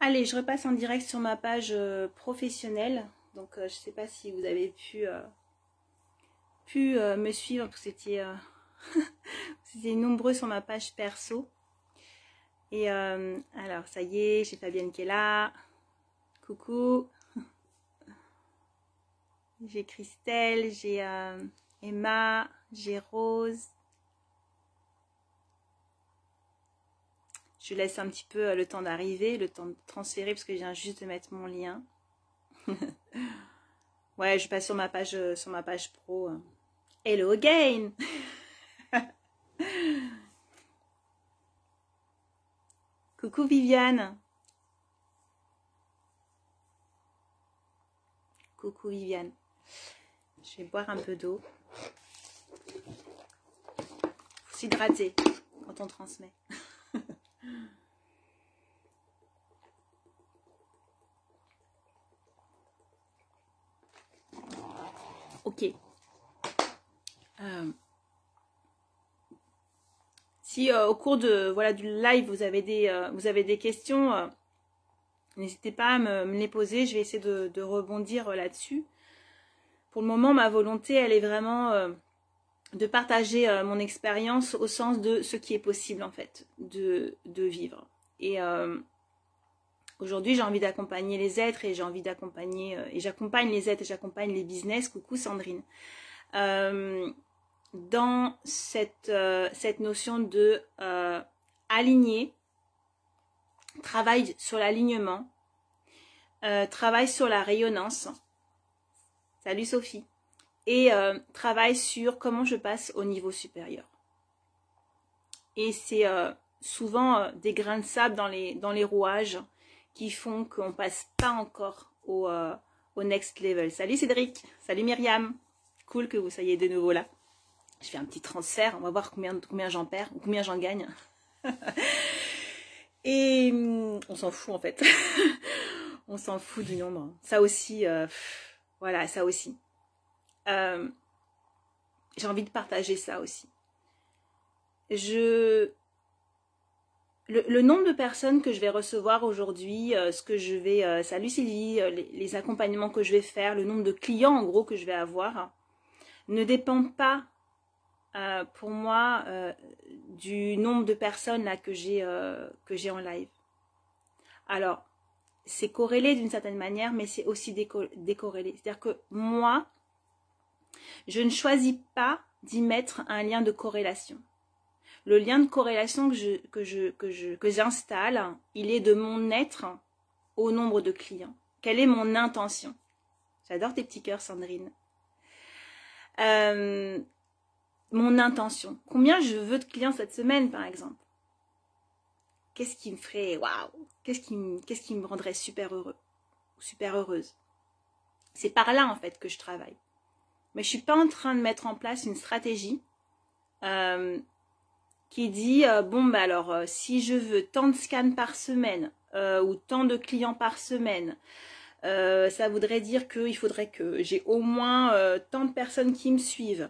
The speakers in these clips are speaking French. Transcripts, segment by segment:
Allez, je repasse en direct sur ma page professionnelle. Donc, je ne sais pas si vous avez pu me suivre, parce que c'était nombreux sur ma page perso. Et alors, ça y est, j'ai Fabienne qui est là. Coucou. J'ai Christelle, j'ai Emma, j'ai Rose. Je laisse un petit peu le temps d'arriver, le temps de transférer, parce que je viens juste de mettre mon lien. Ouais, je passe sur ma page pro. Hello again. Coucou Viviane. Coucou Viviane. Je vais boire un peu d'eau. Faut s'hydrater quand on transmet. Ok. Si au cours de du live vous avez des questions, n'hésitez pas à me les poser. Je vais essayer de rebondir là-dessus. Pour le moment, ma volonté, elle est vraiment de partager mon expérience au sens de ce qui est possible en fait de vivre. Et aujourd'hui, j'ai envie d'accompagner les êtres et j'ai envie d'accompagner et j'accompagne les êtres et j'accompagne les business. Coucou Sandrine. Dans cette notion de aligner, travail sur l'alignement, travail sur la rayonnance. Salut Sophie. Et travail sur comment je passe au niveau supérieur. Et c'est souvent des grains de sable dans les rouages qui font qu'on ne passe pas encore au next level. Salut Cédric, salut Myriam. Cool que vous soyez de nouveau là. Je fais un petit transfert, on va voir combien j'en perds ou combien j'en gagne. Et on s'en fout en fait. On s'en fout du nombre. Ça aussi, voilà, ça aussi. J'ai envie de partager ça aussi. Le nombre de personnes que je vais recevoir aujourd'hui, salut Sylvie, les accompagnements que je vais faire, le nombre de clients en gros que je vais avoir, ne dépend pas pour moi du nombre de personnes là que j'ai en live. Alors, c'est corrélé d'une certaine manière, mais c'est aussi décorrélé. C'est-à-dire que moi, je ne choisis pas d'y mettre un lien de corrélation. Le lien de corrélation que j'installe, il est de mon être au nombre de clients. Quelle est mon intention? J'adore tes petits cœurs, Sandrine. Mon intention. Combien je veux de clients cette semaine, par exemple? Qu'est-ce qui me ferait waouh? Qu'est-ce qui me rendrait super heureux ou super heureuse? C'est par là, en fait, que je travaille. Mais je suis pas en train de mettre en place une stratégie qui dit bon bah alors si je veux tant de scans par semaine ou tant de clients par semaine, ça voudrait dire qu'il faudrait que j'ai au moins tant de personnes qui me suivent.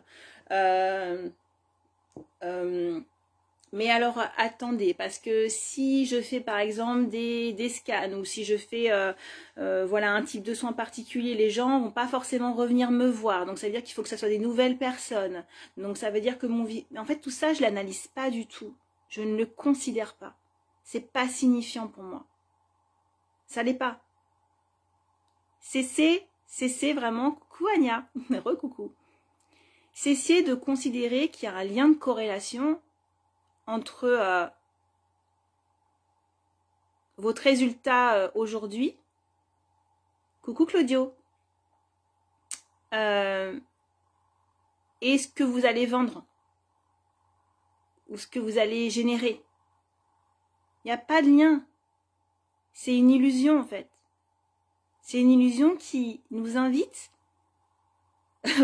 Mais alors attendez, parce que si je fais par exemple des scans ou si je fais voilà un type de soin particulier, les gens vont pas forcément revenir me voir. Donc ça veut dire qu'il faut que ça soit des nouvelles personnes. Donc ça veut dire que en fait tout ça je l'analyse pas du tout. Je ne le considère pas. C'est pas signifiant pour moi. Ça l'est pas. Cessez vraiment. Coucou Anya, re-coucou. Cessez de considérer qu'il y a un lien de corrélation entre votre résultat aujourd'hui, coucou Claudio, et ce que vous allez vendre ou ce que vous allez générer. Il n'y a pas de lien. C'est une illusion en fait. C'est une illusion qui nous invite,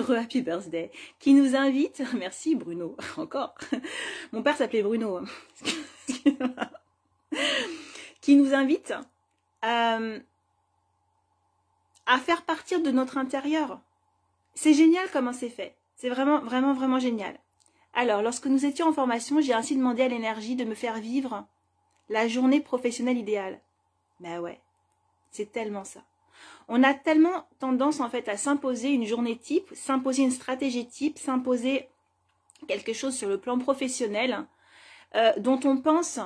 happy birthday, qui nous invite, merci Bruno, encore, mon père s'appelait Bruno, qui nous invite à faire partir de notre intérieur. C'est génial comment c'est fait, c'est vraiment, vraiment, vraiment génial. Alors, lorsque nous étions en formation, j'ai ainsi demandé à l'énergie de me faire vivre la journée professionnelle idéale. Ben ouais, c'est tellement ça. On a tellement tendance en fait à s'imposer une journée type, s'imposer une stratégie type, s'imposer quelque chose sur le plan professionnel dont on pense,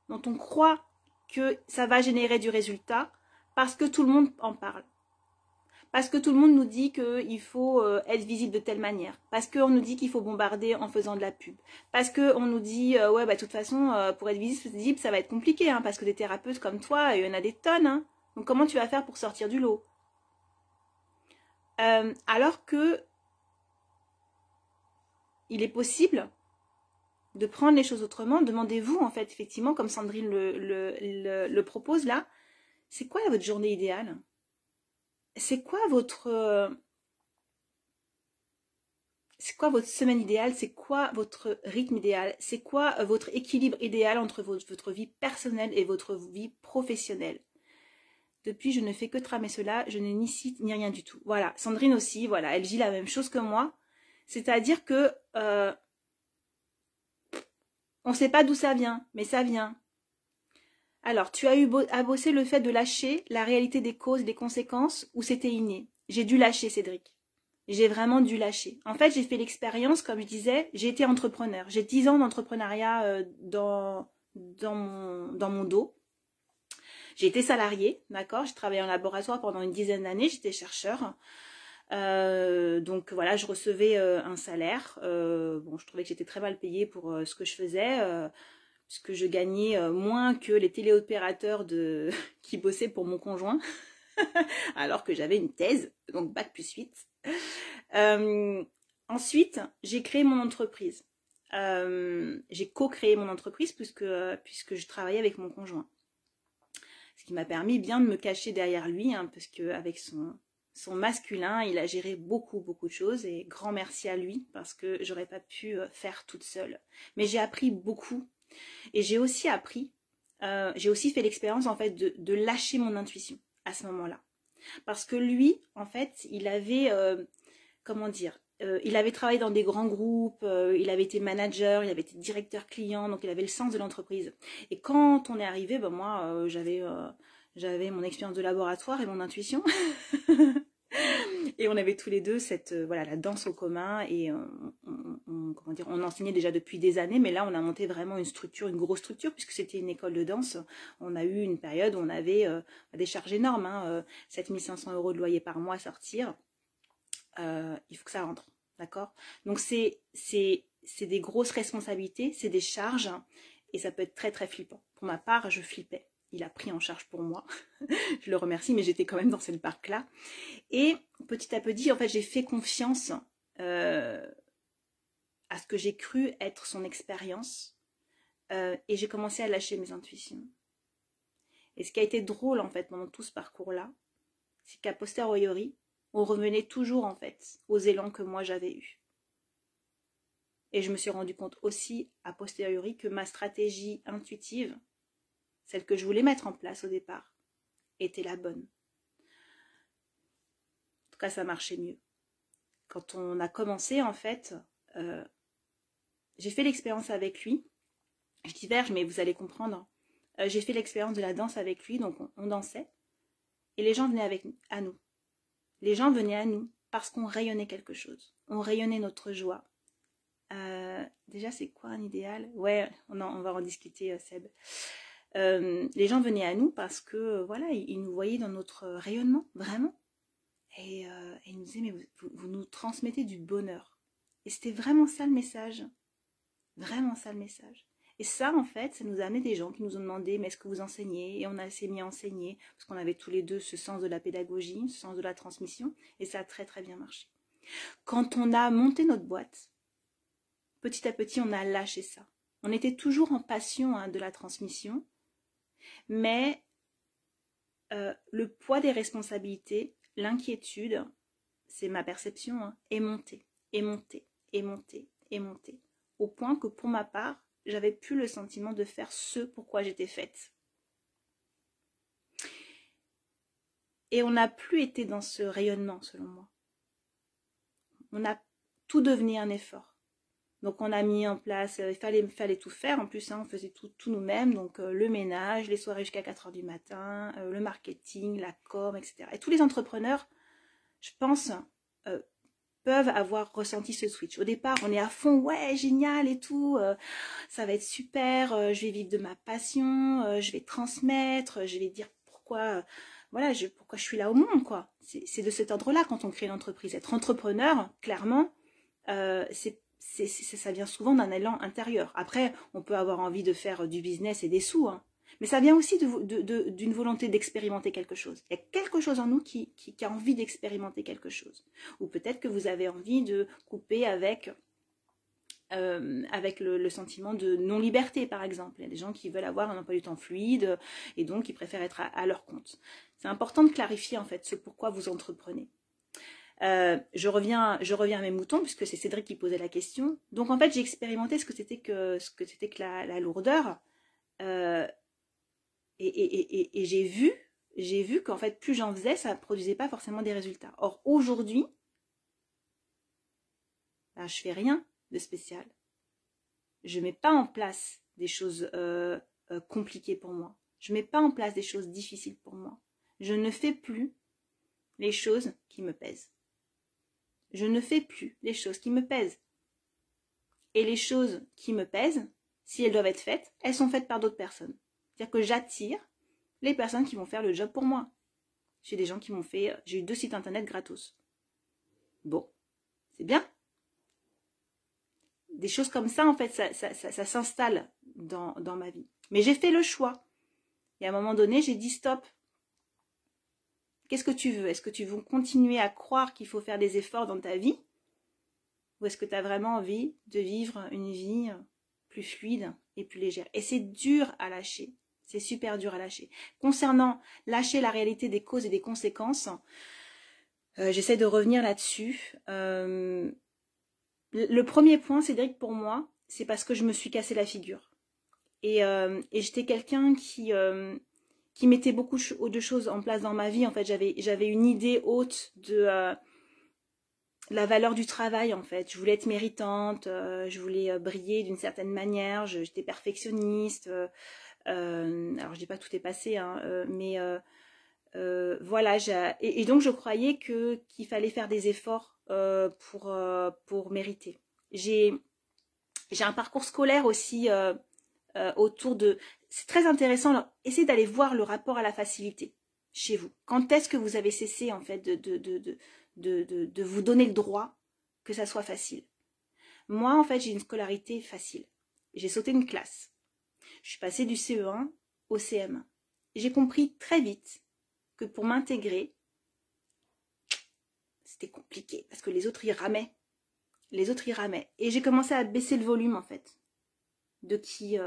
dont on croit que ça va générer du résultat parce que tout le monde en parle. Parce que tout le monde nous dit qu'il faut être visible de telle manière. Parce qu'on nous dit qu'il faut bombarder en faisant de la pub. Parce qu'on nous dit, ouais, bah de toute façon, pour être visible, ça va être compliqué. Hein, parce que des thérapeutes comme toi, il y en a des tonnes. Hein. Donc comment tu vas faire pour sortir du lot? Alors que il est possible de prendre les choses autrement. Demandez-vous, en fait, effectivement, comme Sandrine le propose là, c'est quoi votre journée idéale? C'est quoi votre semaine idéale? C'est quoi votre rythme idéal? C'est quoi votre équilibre idéal entre votre vie personnelle et votre vie professionnelle? Depuis, je ne fais que tramer cela, je n'ai ni site ni rien du tout. Voilà, Sandrine aussi, voilà, elle dit la même chose que moi. C'est-à-dire que on ne sait pas d'où ça vient, mais ça vient. Alors, tu as eu à bosser le fait de lâcher la réalité des causes et des conséquences ou c'était inné? J'ai dû lâcher, Cédric. J'ai vraiment dû lâcher. En fait, j'ai fait l'expérience, comme je disais, j'ai été entrepreneur. J'ai 10 ans d'entrepreneuriat dans mon dos. J'ai été salariée, d'accord? J'ai travaillé en laboratoire pendant une dizaine d'années, j'étais chercheur. Donc voilà, je recevais un salaire. Bon, je trouvais que j'étais très mal payée pour ce que je faisais. Puisque je gagnais moins que les téléopérateurs qui bossaient pour mon conjoint, alors que j'avais une thèse, donc bac plus 8. Ensuite, j'ai créé mon entreprise. J'ai co-créé mon entreprise puisque je travaillais avec mon conjoint. Ce qui m'a permis bien de me cacher derrière lui, hein, parce qu'avec son masculin, il a géré beaucoup de choses et grand merci à lui parce que j'aurais pas pu faire toute seule. Mais j'ai appris beaucoup. Et j'ai aussi appris, j'ai aussi fait l'expérience en fait de lâcher mon intuition à ce moment-là. Parce que lui, en fait, il avait, comment dire, il avait travaillé dans des grands groupes, il avait été manager, il avait été directeur client, donc il avait le sens de l'entreprise. Et quand on est arrivé, ben moi, j'avais mon expérience de laboratoire et mon intuition. Et on avait tous les deux voilà, la danse en commun et comment dire, on enseignait déjà depuis des années, mais là on a monté vraiment une structure, une grosse structure, puisque c'était une école de danse. On a eu une période où on avait des charges énormes, hein, 7 500 € de loyer par mois à sortir. Il faut que ça rentre, d'accord? Donc c'est des grosses responsabilités, c'est des charges, et ça peut être très très flippant. Pour ma part, je flippais. Il a pris en charge pour moi. Je le remercie, mais j'étais quand même dans cette barque-là. Et petit à petit, en fait, j'ai fait confiance à ce que j'ai cru être son expérience. Et j'ai commencé à lâcher mes intuitions. Et ce qui a été drôle, en fait, pendant tout ce parcours-là, c'est qu'à posteriori, on revenait toujours, en fait, aux élans que moi j'avais eus. Et je me suis rendu compte aussi, a posteriori, que ma stratégie intuitive, celle que je voulais mettre en place au départ, était la bonne. En tout cas, ça marchait mieux. Quand on a commencé, en fait, j'ai fait l'expérience avec lui. Je diverge, mais vous allez comprendre. J'ai fait l'expérience de la danse avec lui, donc on dansait. Et les gens venaient à nous. Les gens venaient à nous parce qu'on rayonnait quelque chose. On rayonnait notre joie. Déjà, c'est quoi un idéal? Ouais, on va en discuter, Seb. Les gens venaient à nous parce que voilà, ils nous voyaient dans notre rayonnement, vraiment. Et ils nous disaient, mais vous nous transmettez du bonheur. Et c'était vraiment ça le message. Vraiment ça le message. Et ça, en fait, ça nous a amené des gens qui nous ont demandé, mais est-ce que vous enseignez? Et on a s'est mis à enseigner, parce qu'on avait tous les deux ce sens de la pédagogie, ce sens de la transmission, et ça a très très bien marché. Quand on a monté notre boîte, petit à petit, on a lâché ça. On était toujours en passion, hein, de la transmission, mais le poids des responsabilités, l'inquiétude, c'est ma perception, hein, est monté, est monté, est monté, est monté. Au point que pour ma part, j'avais plus le sentiment de faire ce pourquoi j'étais faite. Et on n'a plus été dans ce rayonnement, selon moi. On a tout devenu un effort. Donc on a mis en place, il fallait tout faire. En plus, hein, on faisait tout nous-mêmes. Donc le ménage, les soirées jusqu'à 4 h du matin, le marketing, la com, etc. Et tous les entrepreneurs, je pense, peuvent avoir ressenti ce switch. Au départ, on est à fond, ouais, génial et tout, ça va être super, je vais vivre de ma passion, je vais transmettre, je vais dire pourquoi, voilà, pourquoi je suis là au monde, quoi. C'est de cet ordre-là quand on crée une entreprise. Être entrepreneur, clairement, ça vient souvent d'un élan intérieur. Après, on peut avoir envie de faire du business et des sous, hein. Mais ça vient aussi d'une volonté d'expérimenter quelque chose. Il y a quelque chose en nous qui a envie d'expérimenter quelque chose. Ou peut-être que vous avez envie de couper avec le sentiment de non-liberté, par exemple. Il y a des gens qui veulent avoir un emploi du temps fluide et donc ils préfèrent être à leur compte. C'est important de clarifier en fait ce pourquoi vous entreprenez. Je reviens à mes moutons puisque c'est Cédric qui posait la question. Donc en fait j'ai expérimenté ce que c'était que la lourdeur. Et j'ai vu qu'en fait, plus j'en faisais, ça ne produisait pas forcément des résultats. Or, aujourd'hui, ben, je fais rien de spécial. Je ne mets pas en place des choses compliquées pour moi. Je ne mets pas en place des choses difficiles pour moi. Je ne fais plus les choses qui me pèsent. Je ne fais plus les choses qui me pèsent. Et les choses qui me pèsent, si elles doivent être faites, elles sont faites par d'autres personnes. C'est-à-dire que j'attire les personnes qui vont faire le job pour moi. J'ai des gens qui m'ont fait... J'ai eu 2 sites internet gratos. Bon, c'est bien. Des choses comme ça, en fait, ça s'installe dans ma vie. Mais j'ai fait le choix. Et à un moment donné, j'ai dit stop. Qu'est-ce que tu veux? Est-ce que tu veux continuer à croire qu'il faut faire des efforts dans ta vie? Ou est-ce que tu as vraiment envie de vivre une vie plus fluide et plus légère? Et c'est dur à lâcher. C'est super dur à lâcher. Concernant lâcher la réalité des causes et des conséquences, j'essaie de revenir là-dessus. Le premier point, Cédric, pour moi, c'est parce que je me suis cassé la figure. Et j'étais quelqu'un qui mettait beaucoup de choses en place dans ma vie. En fait, j'avais une idée haute de la valeur du travail, en fait. Je voulais être méritante, je voulais briller d'une certaine manière, j'étais perfectionniste. Alors je dis pas que tout est passé, hein, mais voilà, et donc je croyais qu'il fallait faire des efforts pour mériter. J'ai un parcours scolaire aussi autour de... C'est très intéressant, alors, essayez d'aller voir le rapport à la facilité chez vous. Quand est-ce que vous avez cessé en fait de vous donner le droit que ça soit facile? Moi en fait j'ai une scolarité facile. J'ai sauté une classe. Je suis passée du CE1 au CM1. J'ai compris très vite que pour m'intégrer, c'était compliqué parce que les autres y ramaient. Les autres y ramaient. Et j'ai commencé à baisser le volume en fait de qui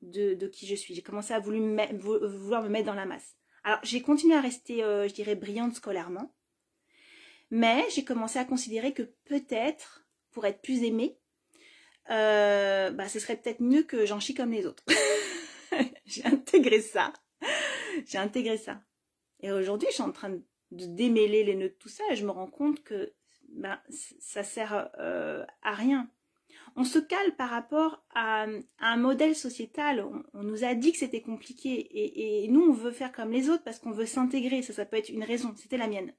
je suis. J'ai commencé à vouloir me mettre dans la masse. Alors j'ai continué à rester, je dirais, brillante scolairement. Mais j'ai commencé à considérer que peut-être, pour être plus aimée, ce serait peut-être mieux que j'en chie comme les autres. J'ai intégré ça. Et aujourd'hui, je suis en train de démêler les nœuds de tout ça et je me rends compte que ça sert à rien. On se cale par rapport à un modèle sociétal. On nous a dit que c'était compliqué et nous, on veut faire comme les autres parce qu'on veut s'intégrer. Ça peut être une raison. C'était la mienne.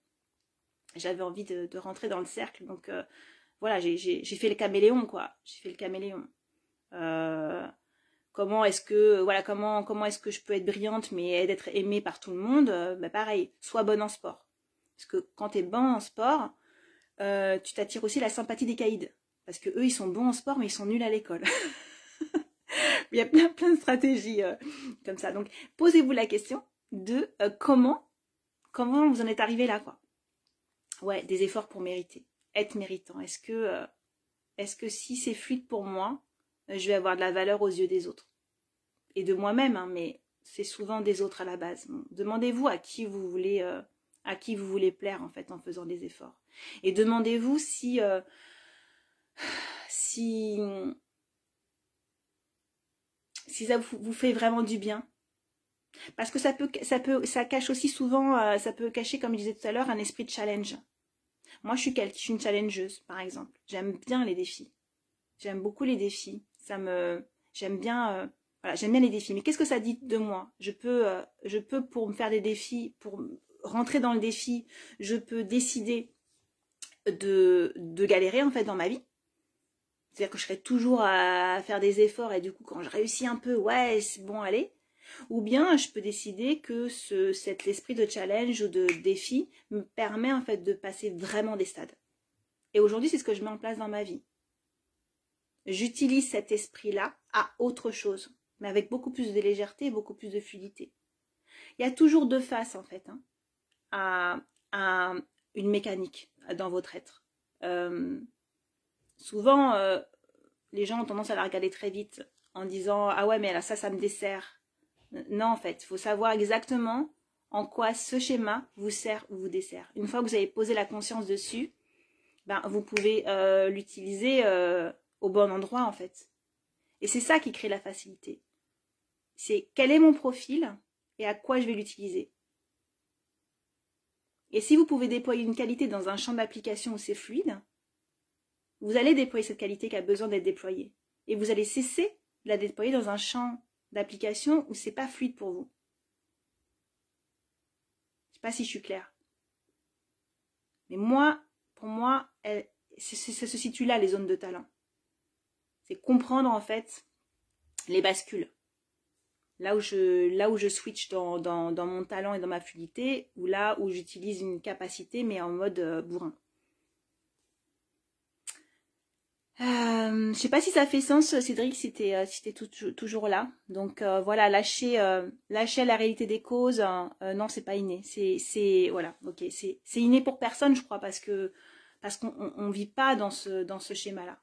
J'avais envie de rentrer dans le cercle. Donc, voilà, j'ai fait le caméléon, quoi. J'ai fait le caméléon. Comment est-ce que je peux être brillante mais d'être aimée par tout le monde? Pareil, sois bonne en sport. Parce que quand tu es bon en sport, tu t'attires aussi la sympathie des caïds. Parce que eux, ils sont bons en sport, mais ils sont nuls à l'école. Il y a plein de stratégies comme ça. Donc, posez-vous la question de comment vous en êtes arrivé là, quoi. Ouais, des efforts pour mériter. Être méritant. Est-ce que si c'est fluide pour moi, je vais avoir de la valeur aux yeux des autres? Et de moi-même, hein, mais c'est souvent des autres à la base. Bon, demandez-vous à qui vous voulez plaire, en fait, en faisant des efforts. Et demandez-vous si ça vous fait vraiment du bien. Parce que ça cache aussi souvent, ça peut cacher, comme je disais tout à l'heure, un esprit de challenge. Moi, je suis une challengeuse, par exemple. J'aime bien les défis. J'aime beaucoup les défis. J'aime bien, voilà, j'aime bien les défis. Mais qu'est-ce que ça dit de moi? Je peux, pour me faire des défis, pour rentrer dans le défi, je peux décider de galérer en fait dans ma vie. C'est-à-dire que je serai toujours à faire des efforts et du coup quand je réussis un peu, ouais, c'est bon, allez. Ou bien je peux décider que cet esprit de challenge ou de défi me permet en fait de passer vraiment des stades. Et aujourd'hui, c'est ce que je mets en place dans ma vie. J'utilise cet esprit-là à autre chose, mais avec beaucoup plus de légèreté et beaucoup plus de fluidité. Il y a toujours deux faces en fait à une mécanique dans votre être. Souvent, les gens ont tendance à la regarder très vite en disant « Ah ouais, mais là, ça me dessert ». Non, en fait, il faut savoir exactement en quoi ce schéma vous sert ou vous dessert. Une fois que vous avez posé la conscience dessus, ben, vous pouvez l'utiliser au bon endroit, en fait. Et c'est ça qui crée la facilité. C'est quel est mon profil et à quoi je vais l'utiliser. Et si vous pouvez déployer une qualité dans un champ d'application où c'est fluide, vous allez déployer cette qualité qui a besoin d'être déployée. Et vous allez cesser de la déployer dans un champ d'application où c'est pas fluide pour vous. Je sais pas si je suis claire. Mais moi, pour moi, ça se situe là, les zones de talent. C'est comprendre en fait les bascules. Là où je switch dans mon talent et dans ma fluidité, ou là où j'utilise une capacité mais en mode bourrin. Je sais pas si ça fait sens, Cédric, si t'es toujours là. Donc voilà, lâcher la réalité des causes. Non, c'est pas inné. C'est voilà, ok, c'est inné pour personne, je crois, parce qu'on vit pas dans ce schéma-là.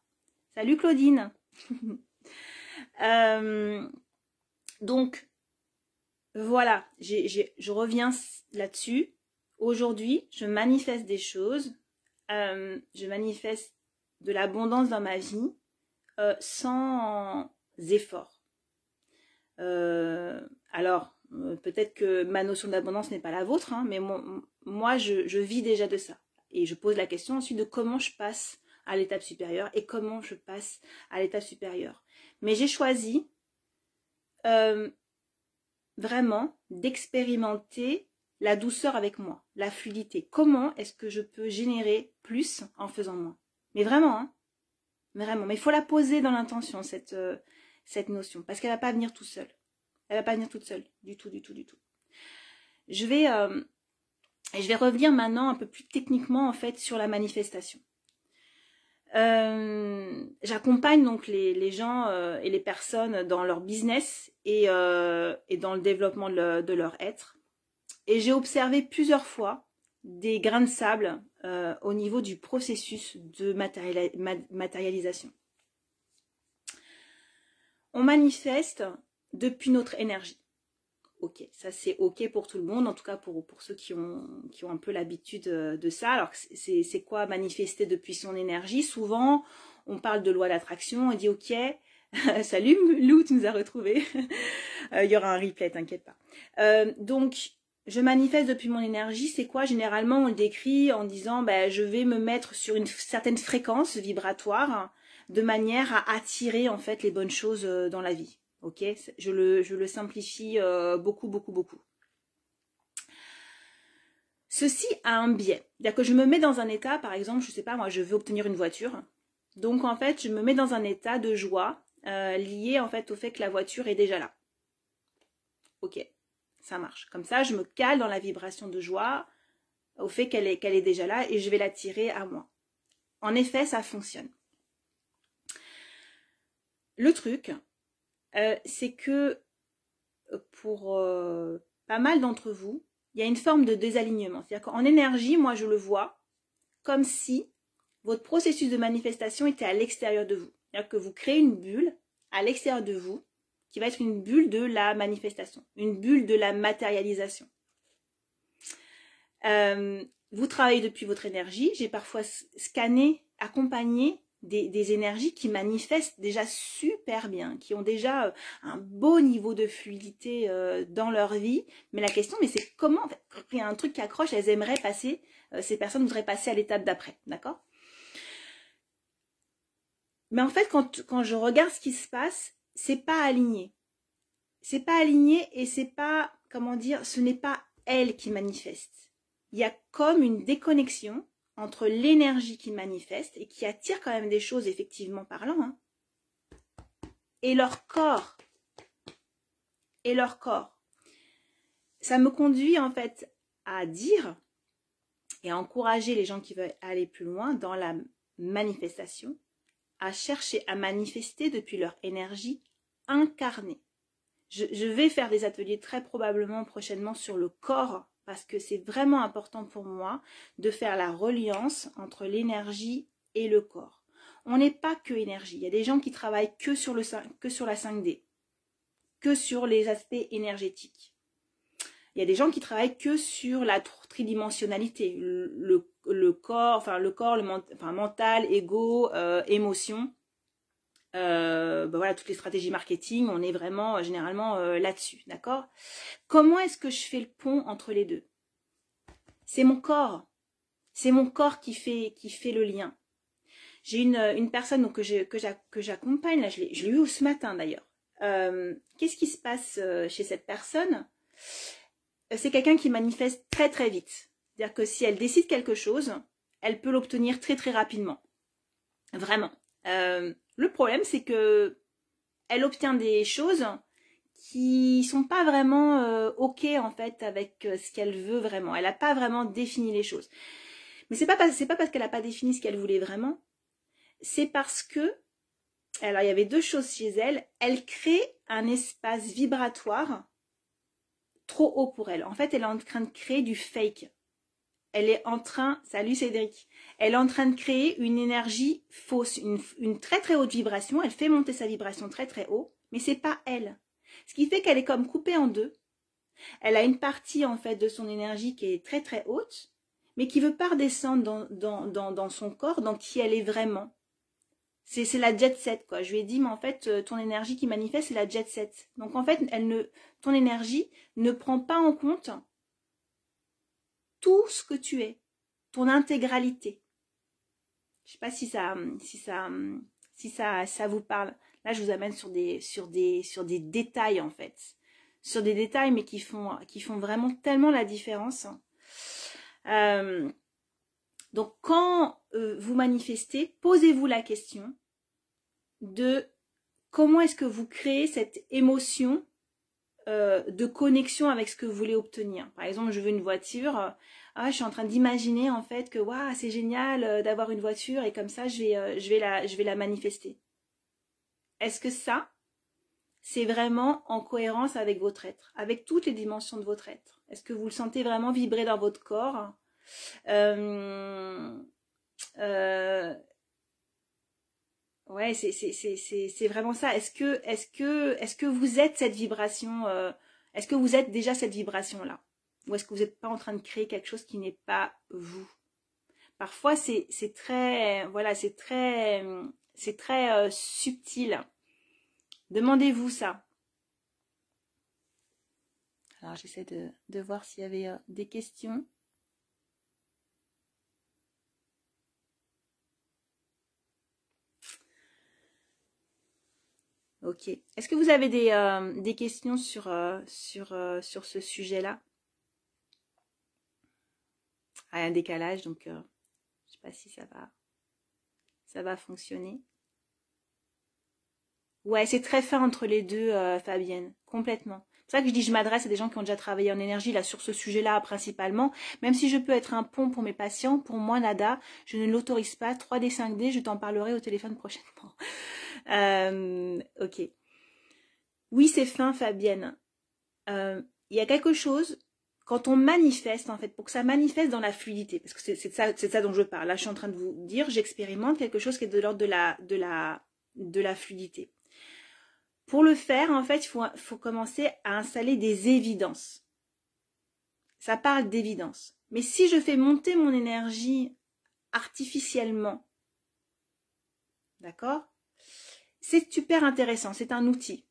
Salut Claudine. Donc voilà, je reviens là-dessus. Aujourd'hui, je manifeste des choses. Je manifeste de l'abondance dans ma vie sans effort. Alors, peut-être que ma notion d'abondance n'est pas la vôtre, hein, mais moi, je vis déjà de ça. Et je pose la question ensuite de comment je passe à l'étape supérieure et comment je passe à l'étape supérieure. Mais j'ai choisi vraiment d'expérimenter la douceur avec moi, la fluidité. Comment est-ce que je peux générer plus en faisant moins? Mais vraiment, hein, vraiment. Mais il faut la poser dans l'intention, cette notion, parce qu'elle ne va pas venir toute seule. Elle ne va pas venir toute seule, du tout. Je vais revenir maintenant un peu plus techniquement en fait sur la manifestation. J'accompagne donc les gens et les personnes dans leur business et dans le développement de leur être. Et j'ai observé plusieurs fois des grains de sable au niveau du processus de matérialisation. On manifeste depuis notre énergie. Ok, ça c'est ok pour tout le monde, en tout cas pour ceux qui ont un peu l'habitude de ça. Alors c'est quoi manifester depuis son énergie? Souvent on parle de loi d'attraction, on dit ok, salut Lou, tu nous as retrouvés. Il y aura un replay, t'inquiète pas. Donc je manifeste depuis mon énergie, c'est quoi? Généralement on le décrit en disant je vais me mettre sur une certaine fréquence vibratoire de manière à attirer en fait les bonnes choses dans la vie. Ok, je le simplifie beaucoup. Ceci a un biais. C'est-à-dire que je me mets dans un état, par exemple, je sais pas, moi je veux obtenir une voiture. Donc en fait, je me mets dans un état de joie lié en fait au fait que la voiture est déjà là. Ok, ça marche. Comme ça, je me cale dans la vibration de joie au fait qu'elle est déjà là et je vais l'attirer à moi. En effet, ça fonctionne. Le truc, c'est que pour pas mal d'entre vous, il y a une forme de désalignement. C'est-à-dire qu'en énergie, moi je le vois comme si votre processus de manifestation était à l'extérieur de vous. C'est-à-dire que vous créez une bulle à l'extérieur de vous qui va être une bulle de la manifestation, une bulle de la matérialisation. Vous travaillez depuis votre énergie. J'ai parfois scanné, accompagné des énergies qui manifestent déjà super bien, qui ont déjà un beau niveau de fluidité dans leur vie. Mais la question, c'est comment, en fait, quand il y a un truc qui accroche, elles aimeraient passer, ces personnes voudraient passer à l'étape d'après, d'accord? Mais en fait, quand je regarde ce qui se passe, c'est pas aligné. C'est pas aligné et c'est pas, comment dire, ce n'est pas elle qui manifeste. Il y a comme une déconnexion entre l'énergie qui manifeste et qui attire quand même des choses effectivement parlant, hein, et leur corps. Et leur corps. Ça me conduit en fait à dire et à encourager les gens qui veulent aller plus loin dans la manifestation, à chercher à manifester depuis leur énergie incarnée. Je vais faire des ateliers très probablement prochainement sur le corps parce que c'est vraiment important pour moi de faire la reliance entre l'énergie et le corps. On n'est pas que énergie. Il y a des gens qui travaillent que sur la 5D, que sur les aspects énergétiques. Il y a des gens qui travaillent que sur la tridimensionnalité, le corps, enfin le corps, mental, ego, émotion. Voilà, toutes les stratégies marketing, on est vraiment généralement là-dessus, d'accord? Comment est-ce que je fais le pont entre les deux? C'est mon corps qui fait le lien. J'ai une personne donc, que j'accompagne, là je l'ai eu ce matin d'ailleurs. Qu'est-ce qui se passe chez cette personne? C'est quelqu'un qui manifeste très très vite. C'est-à-dire que si elle décide quelque chose, elle peut l'obtenir très très rapidement. Vraiment. Le problème, c'est que elle obtient des choses qui sont pas vraiment ok en fait avec ce qu'elle veut vraiment. Elle n'a pas vraiment défini les choses. Mais c'est pas parce qu'elle n'a pas défini ce qu'elle voulait vraiment. C'est parce que, alors il y avait deux choses chez elle. Elle crée un espace vibratoire trop haut pour elle. En fait, elle est en train de créer du fake. Elle est en train, salut Cédric, elle est en train de créer une énergie fausse, une très très haute vibration. Elle fait monter sa vibration très très haut, mais c'est pas elle. Ce qui fait qu'elle est comme coupée en deux. Elle a une partie en fait de son énergie qui est très très haute, mais qui veut pas redescendre dans son corps, dans qui elle est vraiment. C'est la jet set quoi. Je lui ai dit mais en fait ton énergie qui manifeste c'est la jet set. Donc en fait ton énergie ne prend pas en compte tout ce que tu es, ton intégralité. Je sais pas si ça vous parle. Là, je vous amène sur des détails en fait, sur des détails mais qui font vraiment tellement la différence. Donc, quand vous manifestez, posez-vous la question de comment est-ce que vous créez cette émotion de connexion avec ce que vous voulez obtenir. Par exemple, je veux une voiture. Je suis en train d'imaginer en fait que waouh, c'est génial d'avoir une voiture et comme ça, je vais la manifester. Est-ce que ça, c'est vraiment en cohérence avec votre être, avec toutes les dimensions de votre être? Est-ce que vous le sentez vraiment vibrer dans votre corps? Ouais, c'est vraiment ça. Est-ce que vous êtes cette vibration? Est-ce que vous êtes déjà cette vibration-là? Ou est-ce que vous n'êtes pas en train de créer quelque chose qui n'est pas vous? Parfois, c'est très, voilà, c'est très subtil. Demandez-vous ça. Alors, j'essaie de voir s'il y avait des questions. Ok. Est-ce que vous avez des questions sur ce sujet-là? Ah, un décalage, donc je ne sais pas si ça va fonctionner. Ouais, c'est très fin entre les deux, Fabienne, complètement. C'est ça que je dis, je m'adresse à des gens qui ont déjà travaillé en énergie là sur ce sujet-là principalement. Même si je peux être un pont pour mes patients, pour moi, nada, je ne l'autorise pas. 3D, 5D, je t'en parlerai au téléphone prochainement. Ok. Oui, c'est fin, Fabienne. Il y a quelque chose, quand on manifeste, en fait, pour que ça manifeste dans la fluidité, parce que c'est de ça dont je parle. Là, je suis en train de vous dire, j'expérimente quelque chose qui est de l'ordre de la fluidité. Pour le faire, en fait, il faut commencer à installer des évidences. Ça parle d'évidence. Mais si je fais monter mon énergie artificiellement, d'accord? C'est super intéressant, c'est un outil.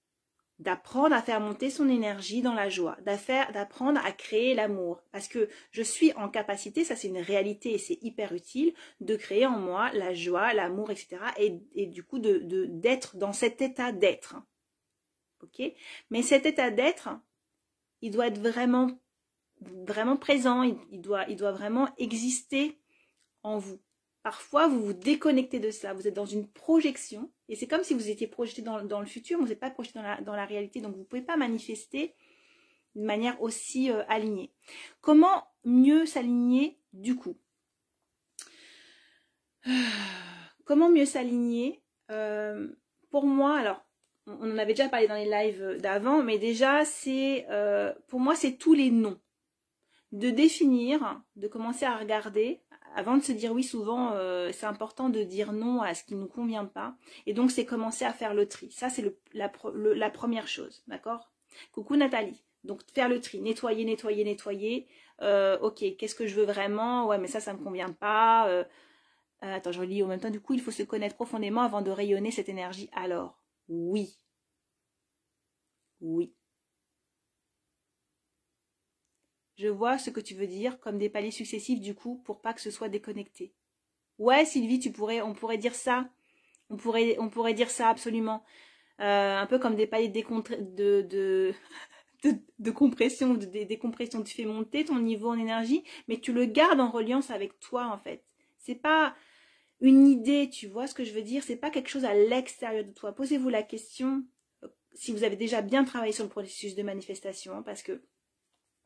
d'apprendre à faire monter son énergie dans la joie, d'apprendre à créer l'amour. Parce que je suis en capacité, ça c'est une réalité et c'est hyper utile, de créer en moi la joie, l'amour, etc. Et du coup d'être dans cet état d'être. Ok? Mais cet état d'être, il doit être vraiment présent, il doit vraiment exister en vous. Parfois, vous vous déconnectez de ça, vous êtes dans une projection, et c'est comme si vous étiez projeté dans le futur, vous n'êtes pas projeté dans la réalité, donc vous ne pouvez pas manifester de manière aussi alignée. Comment mieux s'aligner du coup? Comment mieux s'aligner? Pour moi, alors, on en avait déjà parlé dans les lives d'avant, mais déjà, pour moi, c'est tous les noms. De définir, de commencer à regarder, avant de se dire oui, souvent c'est important de dire non à ce qui ne nous convient pas, et donc c'est commencer à faire le tri. Ça c'est la première chose, d'accord? Coucou Nathalie. Donc faire le tri, nettoyer, nettoyer, nettoyer. Ok, qu'est-ce que je veux vraiment? Ouais, mais ça me convient pas. Attends, je relis en même temps. Du coup, il faut se connaître profondément avant de rayonner cette énergie. Alors, oui. Oui. Je vois ce que tu veux dire, comme des paliers successifs du coup, pour pas que ce soit déconnecté. Ouais, Sylvie, on pourrait dire ça. On pourrait dire ça absolument. Un peu comme des paliers de compression, de décompression. Tu fais monter ton niveau en énergie, mais tu le gardes en reliance avec toi en fait. C'est pas une idée, tu vois ce que je veux dire? C'est pas quelque chose à l'extérieur de toi. Posez-vous la question si vous avez déjà bien travaillé sur le processus de manifestation, hein, parce que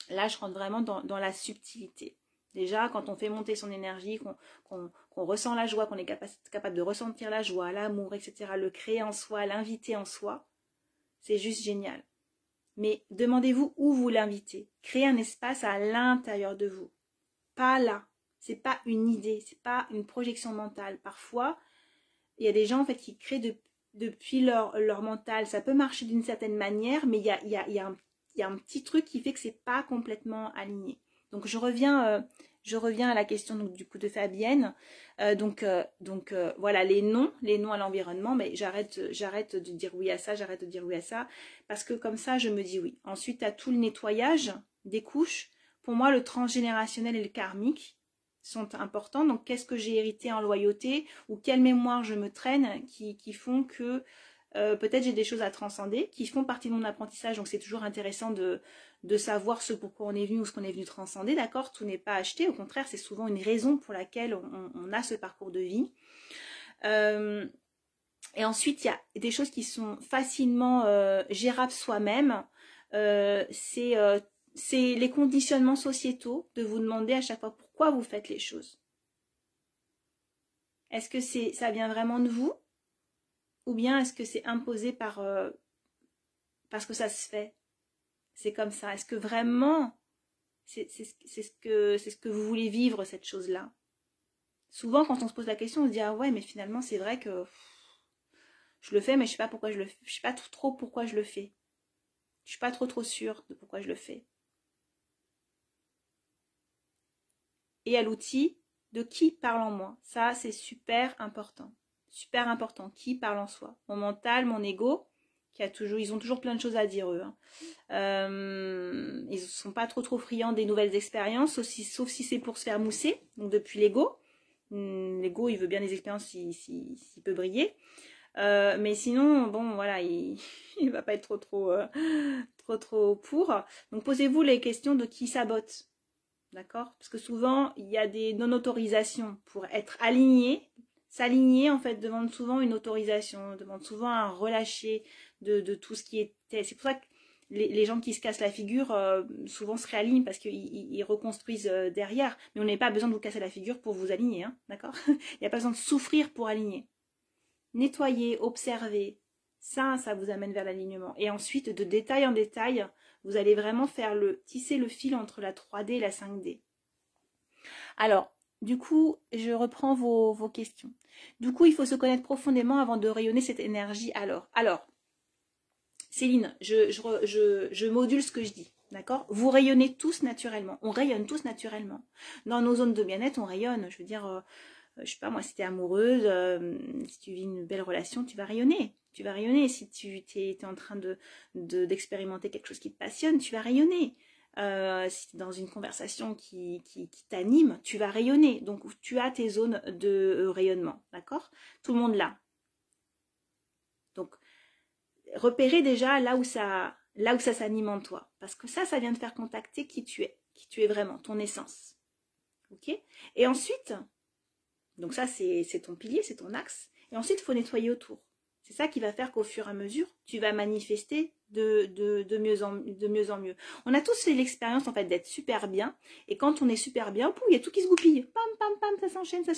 là, je rentre vraiment dans la subtilité. Déjà, quand on fait monter son énergie, qu'on ressent la joie, qu'on est capable de ressentir la joie, l'amour, etc., le créer en soi, l'inviter en soi, c'est juste génial. Mais demandez-vous où vous l'invitez. Créez un espace à l'intérieur de vous. Pas là. C'est pas une idée, c'est pas une projection mentale. Parfois, il y a des gens en fait qui créent depuis leur mental. Ça peut marcher d'une certaine manière, mais il y a un petit truc qui fait que c'est pas complètement aligné. Donc je reviens à la question donc, du coup de Fabienne. Voilà les noms à l'environnement, mais j'arrête de dire oui à ça, j'arrête de dire oui à ça, parce que comme ça je me dis oui. Ensuite à tout le nettoyage des couches. Pour moi le transgénérationnel et le karmique sont importants. Donc qu'est-ce que j'ai hérité en loyauté ou quelle mémoire je me traîne qui font que peut-être j'ai des choses à transcender, qui font partie de mon apprentissage, donc c'est toujours intéressant de savoir ce pourquoi on est venu ou ce qu'on est venu transcender, d'accord? Tout n'est pas acheté, au contraire, c'est souvent une raison pour laquelle on a ce parcours de vie. Et ensuite, il y a des choses qui sont facilement gérables soi-même. C'est les conditionnements sociétaux, de vous demander à chaque fois pourquoi vous faites les choses. Est-ce que ça vient vraiment de vous? Ou bien est-ce que c'est imposé parce que ça se fait? C'est comme ça. Est-ce que vraiment c'est ce que vous voulez vivre, cette chose-là? Souvent, quand on se pose la question, on se dit ah ouais, mais finalement, c'est vrai que je le fais, mais je sais pas pourquoi je le fais. Je sais pas trop pourquoi je le fais. Je suis pas trop sûre de pourquoi je le fais. Et à l'outil de qui parle en moi. Ça, c'est super important. Super important. Qui parle en soi. Mon mental, mon ego, ils ont toujours plein de choses à dire eux. Hein. Ils ne sont pas trop friands des nouvelles expériences, sauf si c'est pour se faire mousser. Donc depuis l'ego. L'ego, il veut bien des expériences s'il peut briller. Mais sinon, bon, voilà, il va pas être trop pour. Donc posez-vous les questions de qui sabote. D'accord? Parce que souvent, il y a des non-autorisations. Pour être aligné, s'aligner, en fait, demande souvent une autorisation, demande souvent un relâcher de tout ce qui était. C'est pour ça que les gens qui se cassent la figure, souvent se réalignent parce qu'ils reconstruisent derrière. Mais on n'a pas besoin de vous casser la figure pour vous aligner, hein, d'accord? Il n'y a pas besoin de souffrir pour aligner. Nettoyer, observer, ça vous amène vers l'alignement. Et ensuite, de détail en détail, vous allez vraiment tisser le fil entre la 3D et la 5D. Alors, du coup, je reprends vos questions. Du coup, il faut se connaître profondément avant de rayonner cette énergie. Alors, Céline, je module ce que je dis, d'accord? Vous rayonnez tous naturellement. On rayonne tous naturellement. Dans nos zones de bien-être, on rayonne. Je veux dire, je sais pas moi, si tu es amoureuse, si tu vis une belle relation, tu vas rayonner. Tu vas rayonner. Si tu es en train d'expérimenter quelque chose qui te passionne, tu vas rayonner. Si tu es dans une conversation qui t'anime, tu vas rayonner. Donc, tu as tes zones de rayonnement, d'accord? Tout le monde l'a. Donc, repérez déjà là où ça s'anime en toi. Parce que ça vient de faire contacter qui tu es vraiment, ton essence. Ok? Et ensuite, donc ça, c'est ton pilier, c'est ton axe. Et ensuite, il faut nettoyer autour. C'est ça qui va faire qu'au fur et à mesure, tu vas manifester de mieux en mieux. On a tous fait l'expérience en fait d'être super bien. Et quand on est super bien, il y a tout qui se goupille. Pam, pam, pam, ça s'enchaîne, ça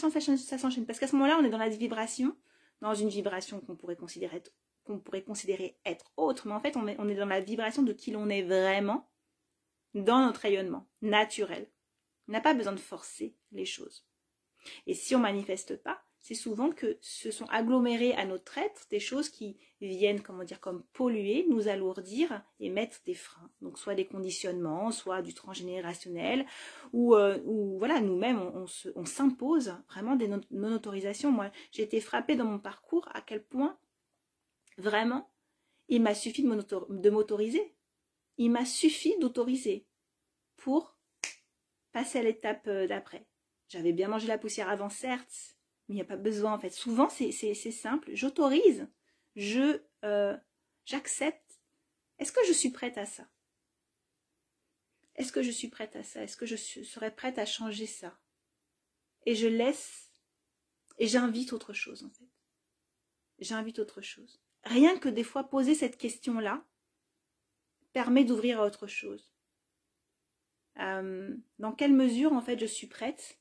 s'enchaîne. Parce qu'à ce moment-là, on est dans la vibration, dans une vibration qu'on pourrait considérer être autre. Mais en fait, on est dans la vibration de qui l'on est vraiment dans notre rayonnement naturel. On n'a pas besoin de forcer les choses. Et si on ne manifeste pas, c'est souvent que se sont agglomérées à notre être des choses qui viennent, comment dire, comme polluer, nous alourdir et mettre des freins. Donc soit des conditionnements, soit du transgénérationnel, ou voilà, nous-mêmes, on s'impose vraiment des non-autorisations. Moi, j'ai été frappée dans mon parcours à quel point, vraiment, il m'a suffi de m'autoriser. Il m'a suffi d'autoriser pour passer à l'étape d'après. J'avais bien mangé la poussière avant, certes, mais il n'y a pas besoin en fait. Souvent, c'est simple. J'autorise, j'accepte. Est-ce que je suis prête à ça? Est-ce que je suis prête à ça? Est-ce que je serais prête à changer ça? Et je laisse, et j'invite autre chose en fait. J'invite autre chose. Rien que des fois poser cette question-là permet d'ouvrir à autre chose. Dans quelle mesure en fait je suis prête?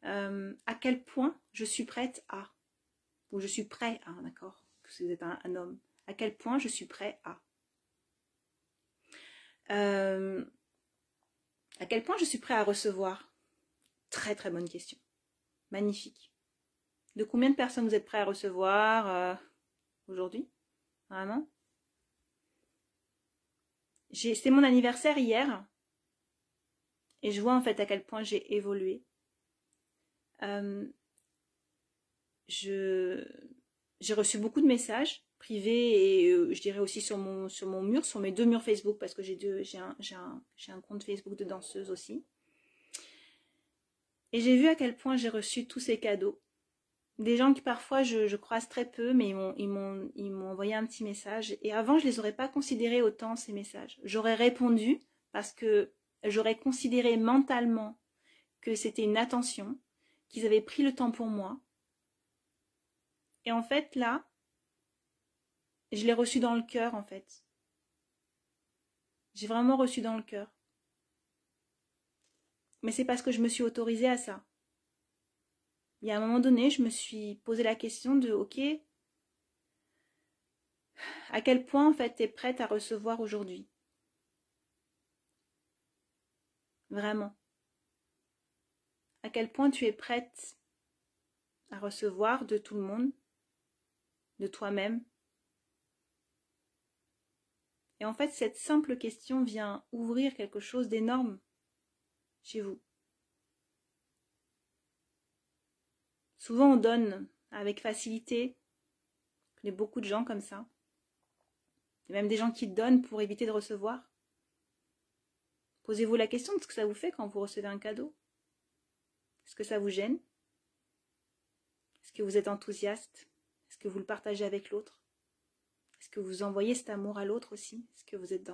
À quel point je suis prête à, ou je suis prêt à, d'accord, que vous êtes un homme, à quel point je suis prêt à quel point je suis prêt à recevoir? Très très bonne question, magnifique. De combien de personnes vous êtes prêt à recevoir aujourd'hui? Vraiment? C'était mon anniversaire hier, et je vois en fait à quel point j'ai évolué. J'ai reçu beaucoup de messages privés et je dirais aussi sur mon mur, sur mes 2 murs Facebook, parce que j'ai un compte Facebook de danseuse aussi. Et j'ai vu à quel point j'ai reçu tous ces cadeaux. Des gens qui parfois je croise très peu, mais ils m'ont envoyé un petit message. Et avant, je les aurais pas considérés autant, ces messages. J'aurais répondu parce que j'aurais considéré mentalement que c'était une attention, qu'ils avaient pris le temps pour moi. Et en fait, là, je l'ai reçu dans le cœur, en fait. J'ai vraiment reçu dans le cœur. Mais c'est parce que je me suis autorisée à ça. Il y a un moment donné, je me suis posé la question de, ok, à quel point, en fait, tu es prête à recevoir aujourd'hui? Vraiment. À quel point tu es prête à recevoir de tout le monde, de toi-même? Et en fait, cette simple question vient ouvrir quelque chose d'énorme chez vous. Souvent, on donne avec facilité. Je connais beaucoup de gens comme ça. Il y a même des gens qui donnent pour éviter de recevoir. Posez-vous la question de ce que ça vous fait quand vous recevez un cadeau. Est-ce que ça vous gêne? Est-ce que vous êtes enthousiaste? Est-ce que vous le partagez avec l'autre? Est-ce que vous envoyez cet amour à l'autre aussi? Est-ce que vous êtes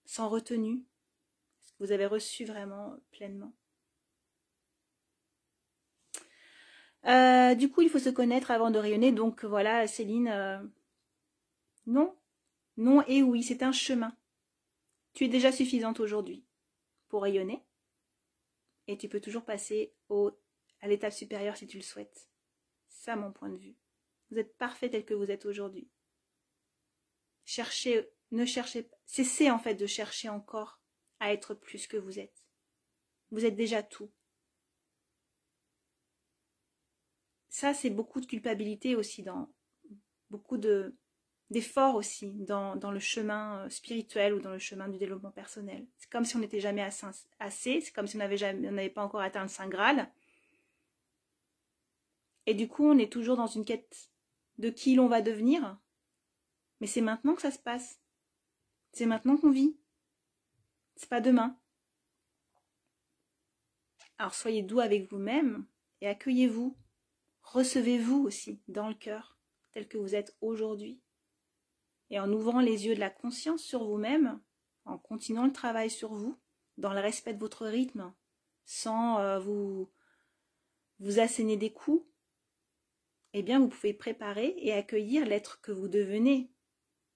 sans retenue? Est-ce que vous avez reçu vraiment pleinement? Du coup, il faut se connaître avant de rayonner. Donc voilà, Céline, non, non et oui, c'est un chemin. Tu es déjà suffisante aujourd'hui pour rayonner. Et tu peux toujours passer à l'étape supérieure si tu le souhaites. C'est ça mon point de vue. Vous êtes parfait tel que vous êtes aujourd'hui. Ne cherchez pas. Cessez en fait de chercher encore à être plus que vous êtes. Vous êtes déjà tout. Ça, c'est beaucoup de culpabilité aussi, beaucoup d'efforts aussi dans le chemin spirituel ou dans le chemin du développement personnel. C'est comme si on n'était jamais assez, c'est comme si on n'avait pas encore atteint le Saint Graal. Et du coup, on est toujours dans une quête de qui l'on va devenir. Mais c'est maintenant que ça se passe. C'est maintenant qu'on vit. C'est pas demain. Alors soyez doux avec vous-même et accueillez-vous. Recevez-vous aussi dans le cœur, tel que vous êtes aujourd'hui. Et en ouvrant les yeux de la conscience sur vous-même, en continuant le travail sur vous, dans le respect de votre rythme, sans vous asséner des coups, eh bien vous pouvez préparer et accueillir l'être que vous devenez,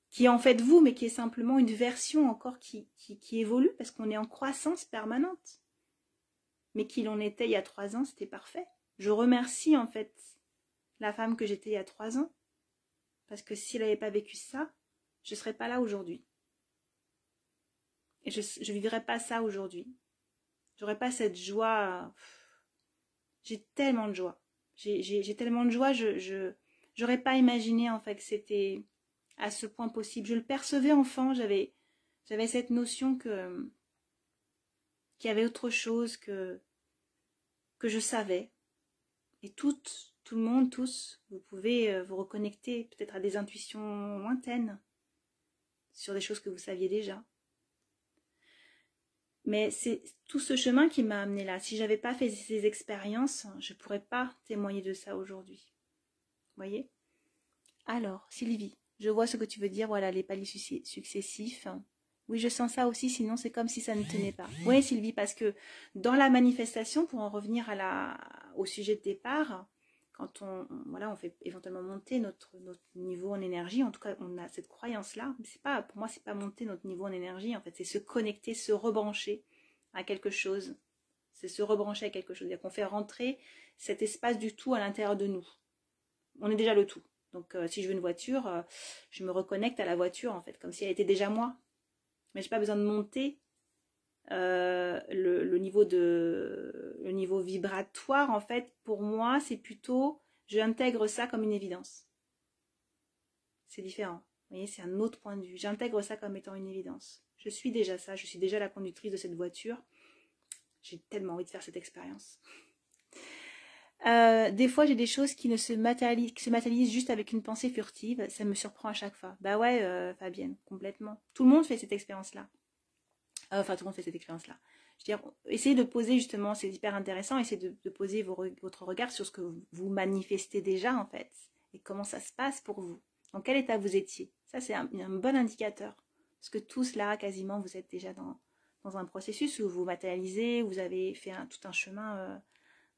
qui est en fait vous, mais qui est simplement une version encore qui évolue, parce qu'on est en croissance permanente. Mais qui l'on était il y a 3 ans, c'était parfait. Je remercie en fait la femme que j'étais il y a 3 ans, parce que si elle n'avait pas vécu ça, je ne serais pas là aujourd'hui. Et je ne vivrais pas ça aujourd'hui. J'aurais pas cette joie. J'ai tellement de joie. J'ai tellement de joie, j'aurais pas imaginé en fait que c'était à ce point possible. Je le percevais enfant, j'avais cette notion qu'il y avait autre chose que je savais. Et tout le monde, tous, vous pouvez vous reconnecter peut-être à des intuitions lointaines sur des choses que vous saviez déjà. Mais c'est tout ce chemin qui m'a amené là. Si j'avais pas fait ces expériences, je pourrais pas témoigner de ça aujourd'hui. Vous voyez? Alors, Sylvie, je vois ce que tu veux dire. Voilà, les paliers successifs. Oui, je sens ça aussi, sinon c'est comme si ça ne tenait pas. Oui, Sylvie, parce que dans la manifestation, pour en revenir au sujet de départ, quand on fait éventuellement monter notre niveau en énergie, en tout cas, on a cette croyance-là. Pour moi, c'est pas monter notre niveau en énergie, en fait, c'est se connecter, se rebrancher à quelque chose. C'est se rebrancher à quelque chose. C'est-à-dire qu'on fait rentrer cet espace du tout à l'intérieur de nous. On est déjà le tout. Donc, si je veux une voiture, je me reconnecte à la voiture, en fait, comme si elle était déjà moi. Mais j'ai pas besoin de monter le niveau vibratoire. En fait, pour moi, c'est plutôt, j'intègre ça comme une évidence. C'est différent. Vous voyez, c'est un autre point de vue. J'intègre ça comme étant une évidence. Je suis déjà ça. Je suis déjà la conductrice de cette voiture. J'ai tellement envie de faire cette expérience. Des fois, j'ai des choses qui se matérialisent juste avec une pensée furtive. Ça me surprend à chaque fois. Bah ouais, Fabienne, complètement. Tout le monde fait cette expérience-là. Enfin, tout le monde fait cette expérience-là. Je veux dire, essayez de poser justement, c'est hyper intéressant, essayez de poser votre regard sur ce que vous manifestez déjà en fait. Et comment ça se passe pour vous. Dans quel état vous étiez. Ça, c'est un bon indicateur. Parce que tous là, quasiment, vous êtes déjà dans un processus où vous matérialisez, vous avez fait tout un chemin,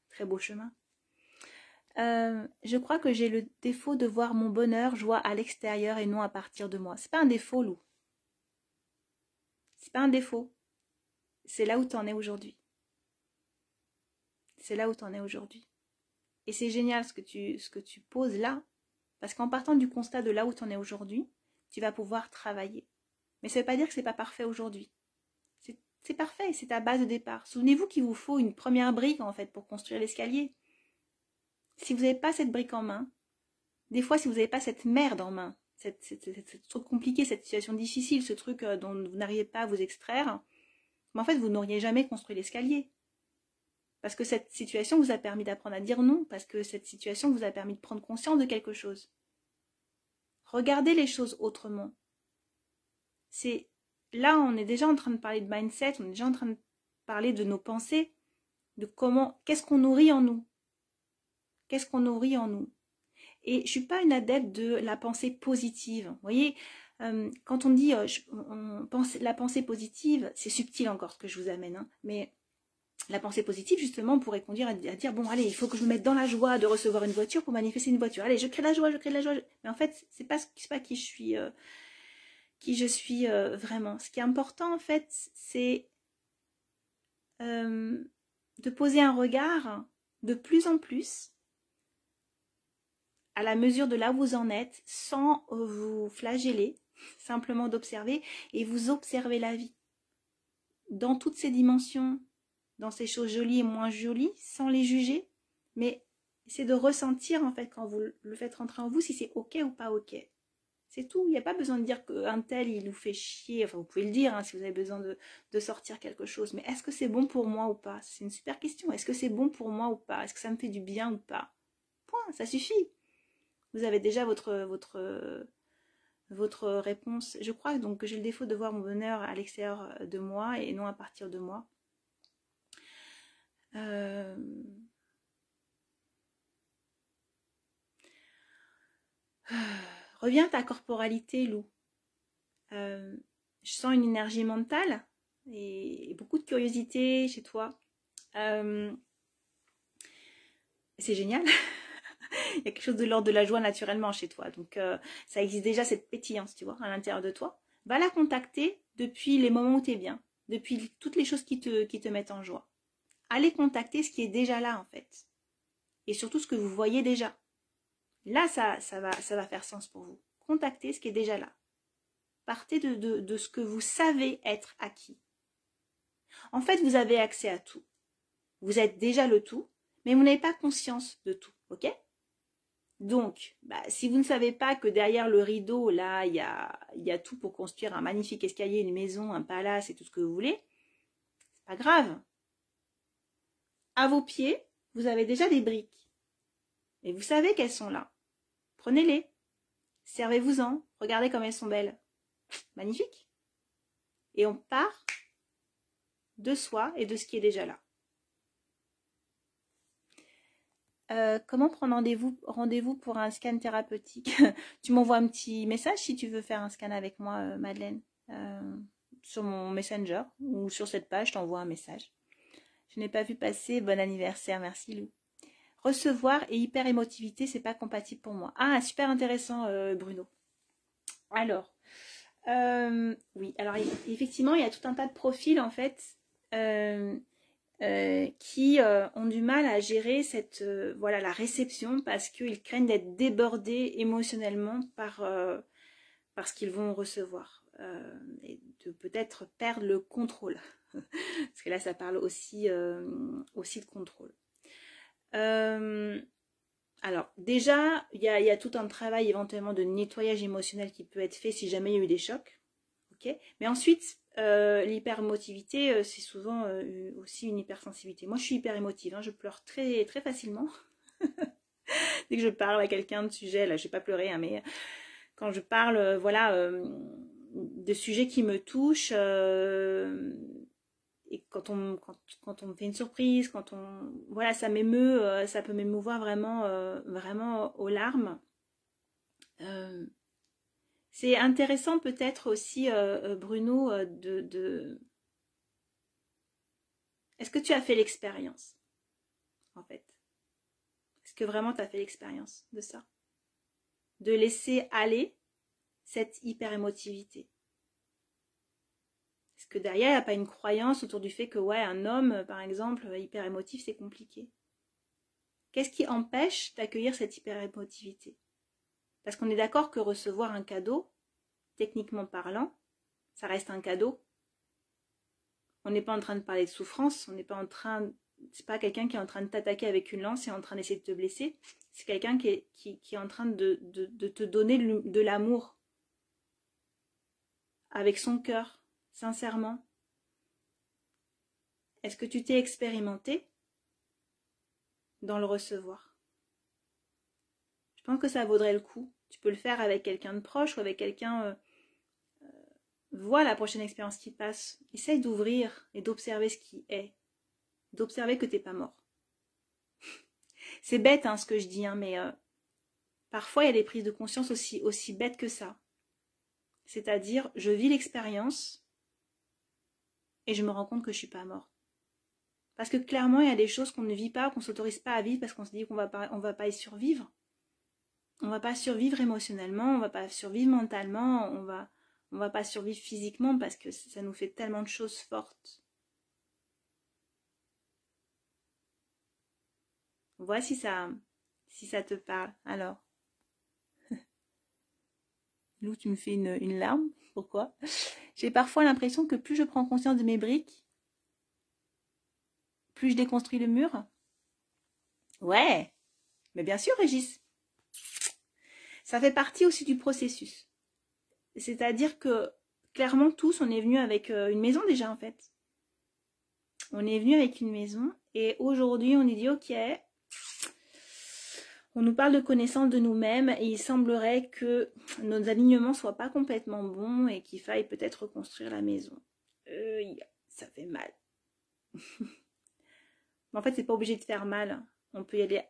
très beau chemin. Je crois que j'ai le défaut de voir mon bonheur, joie à l'extérieur et non à partir de moi. C'est pas un défaut, Lou. C'est pas un défaut. C'est là où tu en es aujourd'hui. C'est là où tu en es aujourd'hui. Et c'est génial ce que tu poses là, parce qu'en partant du constat de là où tu en es aujourd'hui, tu vas pouvoir travailler. Mais ça ne veut pas dire que c'est pas parfait aujourd'hui. C'est parfait, c'est ta base de départ. Souvenez-vous qu'il vous faut une première brique en fait pour construire l'escalier. Si vous n'avez pas cette brique en main, des fois si vous n'avez pas cette merde en main, cette truc compliqué, cette situation difficile, ce truc dont vous n'arrivez pas à vous extraire, mais en fait vous n'auriez jamais construit l'escalier. Parce que cette situation vous a permis d'apprendre à dire non, parce que cette situation vous a permis de prendre conscience de quelque chose. Regardez les choses autrement. Là, on est déjà en train de parler de mindset, on est déjà en train de parler de nos pensées, de qu'est-ce qu'on nourrit en nous. Qu'est-ce qu'on nourrit en nous. Et je ne suis pas une adepte de la pensée positive. Vous voyez, quand on dit la pensée positive, c'est subtil encore ce que je vous amène, hein, mais la pensée positive, justement, pourrait conduire à dire, bon, allez, il faut que je me mette dans la joie de recevoir une voiture pour manifester une voiture. Allez, je crée de la joie, je crée de la joie. Mais en fait, c'est pas qui je suis vraiment. Ce qui est important, en fait, c'est de poser un regard de plus en plus à la mesure de là où vous en êtes, sans vous flageller, simplement d'observer, et vous observez la vie dans toutes ses dimensions, dans ces choses jolies et moins jolies, sans les juger, mais c'est de ressentir en fait quand vous le faites rentrer en vous si c'est ok ou pas ok. C'est tout, il n'y a pas besoin de dire qu'un tel il nous fait chier, enfin vous pouvez le dire hein, si vous avez besoin de sortir quelque chose, mais est-ce que c'est bon pour moi ou pas? C'est une super question, est-ce que c'est bon pour moi ou pas? Est-ce que ça me fait du bien ou pas? Point, ça suffit. Vous avez déjà votre réponse. Je crois donc que j'ai le défaut de voir mon bonheur à l'extérieur de moi et non à partir de moi. Reviens à ta corporalité, Lou. Je sens une énergie mentale et beaucoup de curiosité chez toi. C'est génial. Il y a quelque chose de l'ordre de la joie naturellement chez toi. Donc, ça existe déjà, cette pétillance, tu vois, à l'intérieur de toi. Va la contacter depuis les moments où tu es bien, depuis toutes les choses qui te mettent en joie. Allez contacter ce qui est déjà là, en fait. Et surtout ce que vous voyez déjà. Là, ça va faire sens pour vous. Contactez ce qui est déjà là. Partez de ce que vous savez être acquis. En fait, vous avez accès à tout. Vous êtes déjà le tout, mais vous n'avez pas conscience de tout, ok? Donc, si vous ne savez pas que derrière le rideau, là, il y a tout pour construire un magnifique escalier, une maison, un palace et tout ce que vous voulez, c'est pas grave. À vos pieds, vous avez déjà des briques. Et vous savez qu'elles sont là. Prenez-les. Servez-vous-en. Regardez comme elles sont belles. Magnifique. Et on part de soi et de ce qui est déjà là. Comment prendre rendez-vous pour un scan thérapeutique? Tu m'envoies un petit message si tu veux faire un scan avec moi, Madeleine. Sur mon Messenger ou sur cette page, je t'envoie un message. Je n'ai pas vu passer. Bon anniversaire, merci Lou. Recevoir et hyper-émotivité, c'est pas compatible pour moi. Ah, super intéressant, Bruno. Alors, oui, alors effectivement, il y a tout un tas de profils en fait qui ont du mal à gérer cette la réception parce qu'ils craignent d'être débordés émotionnellement par ce qu'ils vont recevoir et de peut-être perdre le contrôle parce que là ça parle aussi de contrôle. Alors déjà il y a tout un travail éventuellement de nettoyage émotionnel qui peut être fait si jamais il y a eu des chocs, ok, mais ensuite l'hyper-émotivité, c'est souvent aussi une hypersensibilité. Moi, je suis hyper émotive, hein, je pleure très, très facilement. Dès que je parle à quelqu'un de sujet, là, je vais pas pleurer, hein, mais quand je parle, de sujets qui me touchent, et quand on me fait une surprise, ça m'émeut, ça peut m'émouvoir vraiment, vraiment aux larmes. C'est intéressant peut-être aussi, Bruno, Est-ce que tu as fait l'expérience, en fait? Est-ce que vraiment tu as fait l'expérience de ça? De laisser aller cette hyper-émotivité? Est-ce que derrière, il n'y a pas une croyance autour du fait que, ouais, un homme, par exemple, hyper-émotif, c'est compliqué? Qu'est-ce qui empêche d'accueillir cette hyper-émotivité? Parce qu'on est d'accord que recevoir un cadeau, techniquement parlant, ça reste un cadeau. On n'est pas en train de parler de souffrance, on n'est pas en train, c'est pas quelqu'un qui est en train de t'attaquer avec une lance et en train d'essayer de te blesser. C'est quelqu'un qui est en train de te donner de l'amour avec son cœur, sincèrement. Est-ce que tu t'es expérimenté dans le recevoir? Je pense que ça vaudrait le coup. Tu peux le faire avec quelqu'un de proche ou avec quelqu'un... vois la prochaine expérience qui passe. Essaye d'ouvrir et d'observer ce qui est. D'observer que t'es pas mort. C'est bête hein, ce que je dis, hein, mais parfois il y a des prises de conscience aussi bêtes que ça. C'est-à-dire, je vis l'expérience et je me rends compte que je suis pas morte. Parce que clairement, il y a des choses qu'on ne vit pas, qu'on ne s'autorise pas à vivre parce qu'on se dit qu'on va pas y survivre. On va pas survivre émotionnellement, on va pas survivre mentalement, on va pas survivre physiquement parce que ça nous fait tellement de choses fortes. Vois si ça te parle. Alors, Lou, tu me fais une larme. Pourquoi? J'ai parfois l'impression que plus je prends conscience de mes briques, plus je déconstruis le mur. Ouais, mais bien sûr, Régis. Ça fait partie aussi du processus. C'est-à-dire que, clairement, tous, on est venus avec une maison déjà, en fait. On est venu avec une maison et aujourd'hui, on est dit, ok, On nous parle de connaissance de nous-mêmes et il semblerait que nos alignements ne soient pas complètement bons et qu'il faille peut-être reconstruire la maison. Ça fait mal. Mais en fait, c'est pas obligé de faire mal. On peut y aller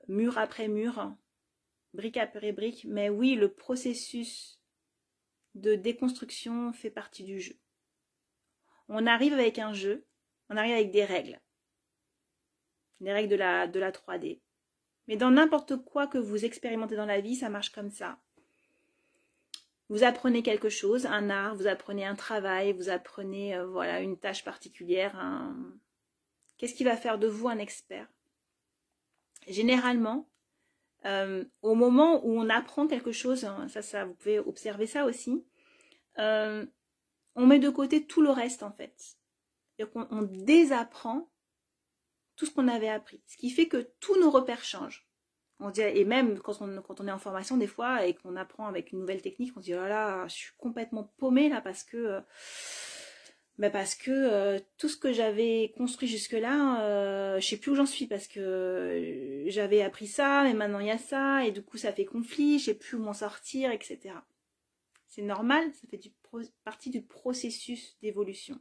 mur après mur, brique après brique. Mais oui, le processus de déconstruction fait partie du jeu. On arrive avec un jeu, on arrive avec des règles. Les règles de la 3D. Mais dans n'importe quoi que vous expérimentez dans la vie, ça marche comme ça. Vous apprenez quelque chose, un art, vous apprenez un travail, vous apprenez voilà, une tâche particulière. Qu'est-ce qui va faire de vous un expert? Généralement, au moment où on apprend quelque chose, ça vous pouvez observer ça aussi, on met de côté tout le reste en fait. On désapprend tout ce qu'on avait appris. Ce qui fait que tous nos repères changent. On dit, et même quand on est en formation des fois et qu'on apprend avec une nouvelle technique, on se dit oh là, je suis complètement paumée là parce que tout ce que j'avais construit jusque-là, je sais plus où j'en suis parce que j'avais appris ça, mais maintenant il y a ça, et du coup ça fait conflit, je sais plus où m'en sortir, etc. C'est normal, ça fait partie du processus d'évolution.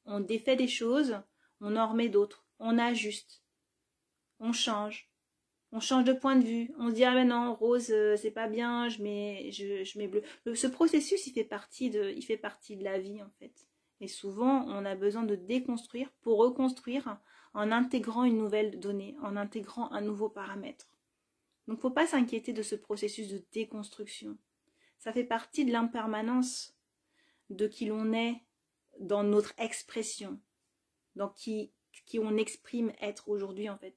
On défait des choses, on en remet d'autres, on ajuste, on change de point de vue, on se dit ah ben non, rose c'est pas bien, je mets bleu. Ce processus il fait partie de la vie en fait. Et souvent on a besoin de déconstruire pour reconstruire en intégrant une nouvelle donnée, en intégrant un nouveau paramètre. Donc faut pas s'inquiéter de ce processus de déconstruction. Ça fait partie de l'impermanence de qui l'on est dans notre expression, dans qui on exprime être aujourd'hui en fait.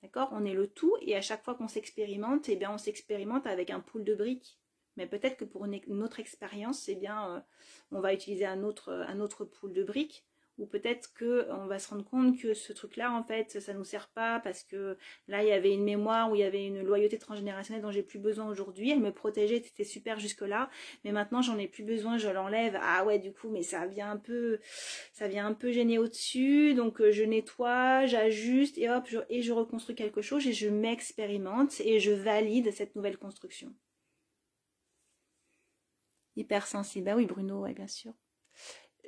D'accord? On est le tout et à chaque fois qu'on s'expérimente, eh bien on s'expérimente avec un pool de briques. Mais peut-être que pour une autre expérience, eh bien, on va utiliser un autre pool de briques. Ou peut-être qu'on va se rendre compte que ce truc-là, en fait, ça ne nous sert pas parce que là, il y avait une mémoire ou il y avait une loyauté transgénérationnelle dont j'ai plus besoin aujourd'hui. Elle me protégeait, c'était super jusque-là. Mais maintenant, j'en ai plus besoin, je l'enlève. Ah ouais, du coup, mais ça vient un peu gêner au-dessus. Donc, je nettoie, j'ajuste et hop, je reconstruis quelque chose et je m'expérimente et je valide cette nouvelle construction. Hypersensible. Bah oui, Bruno, ouais, bien sûr.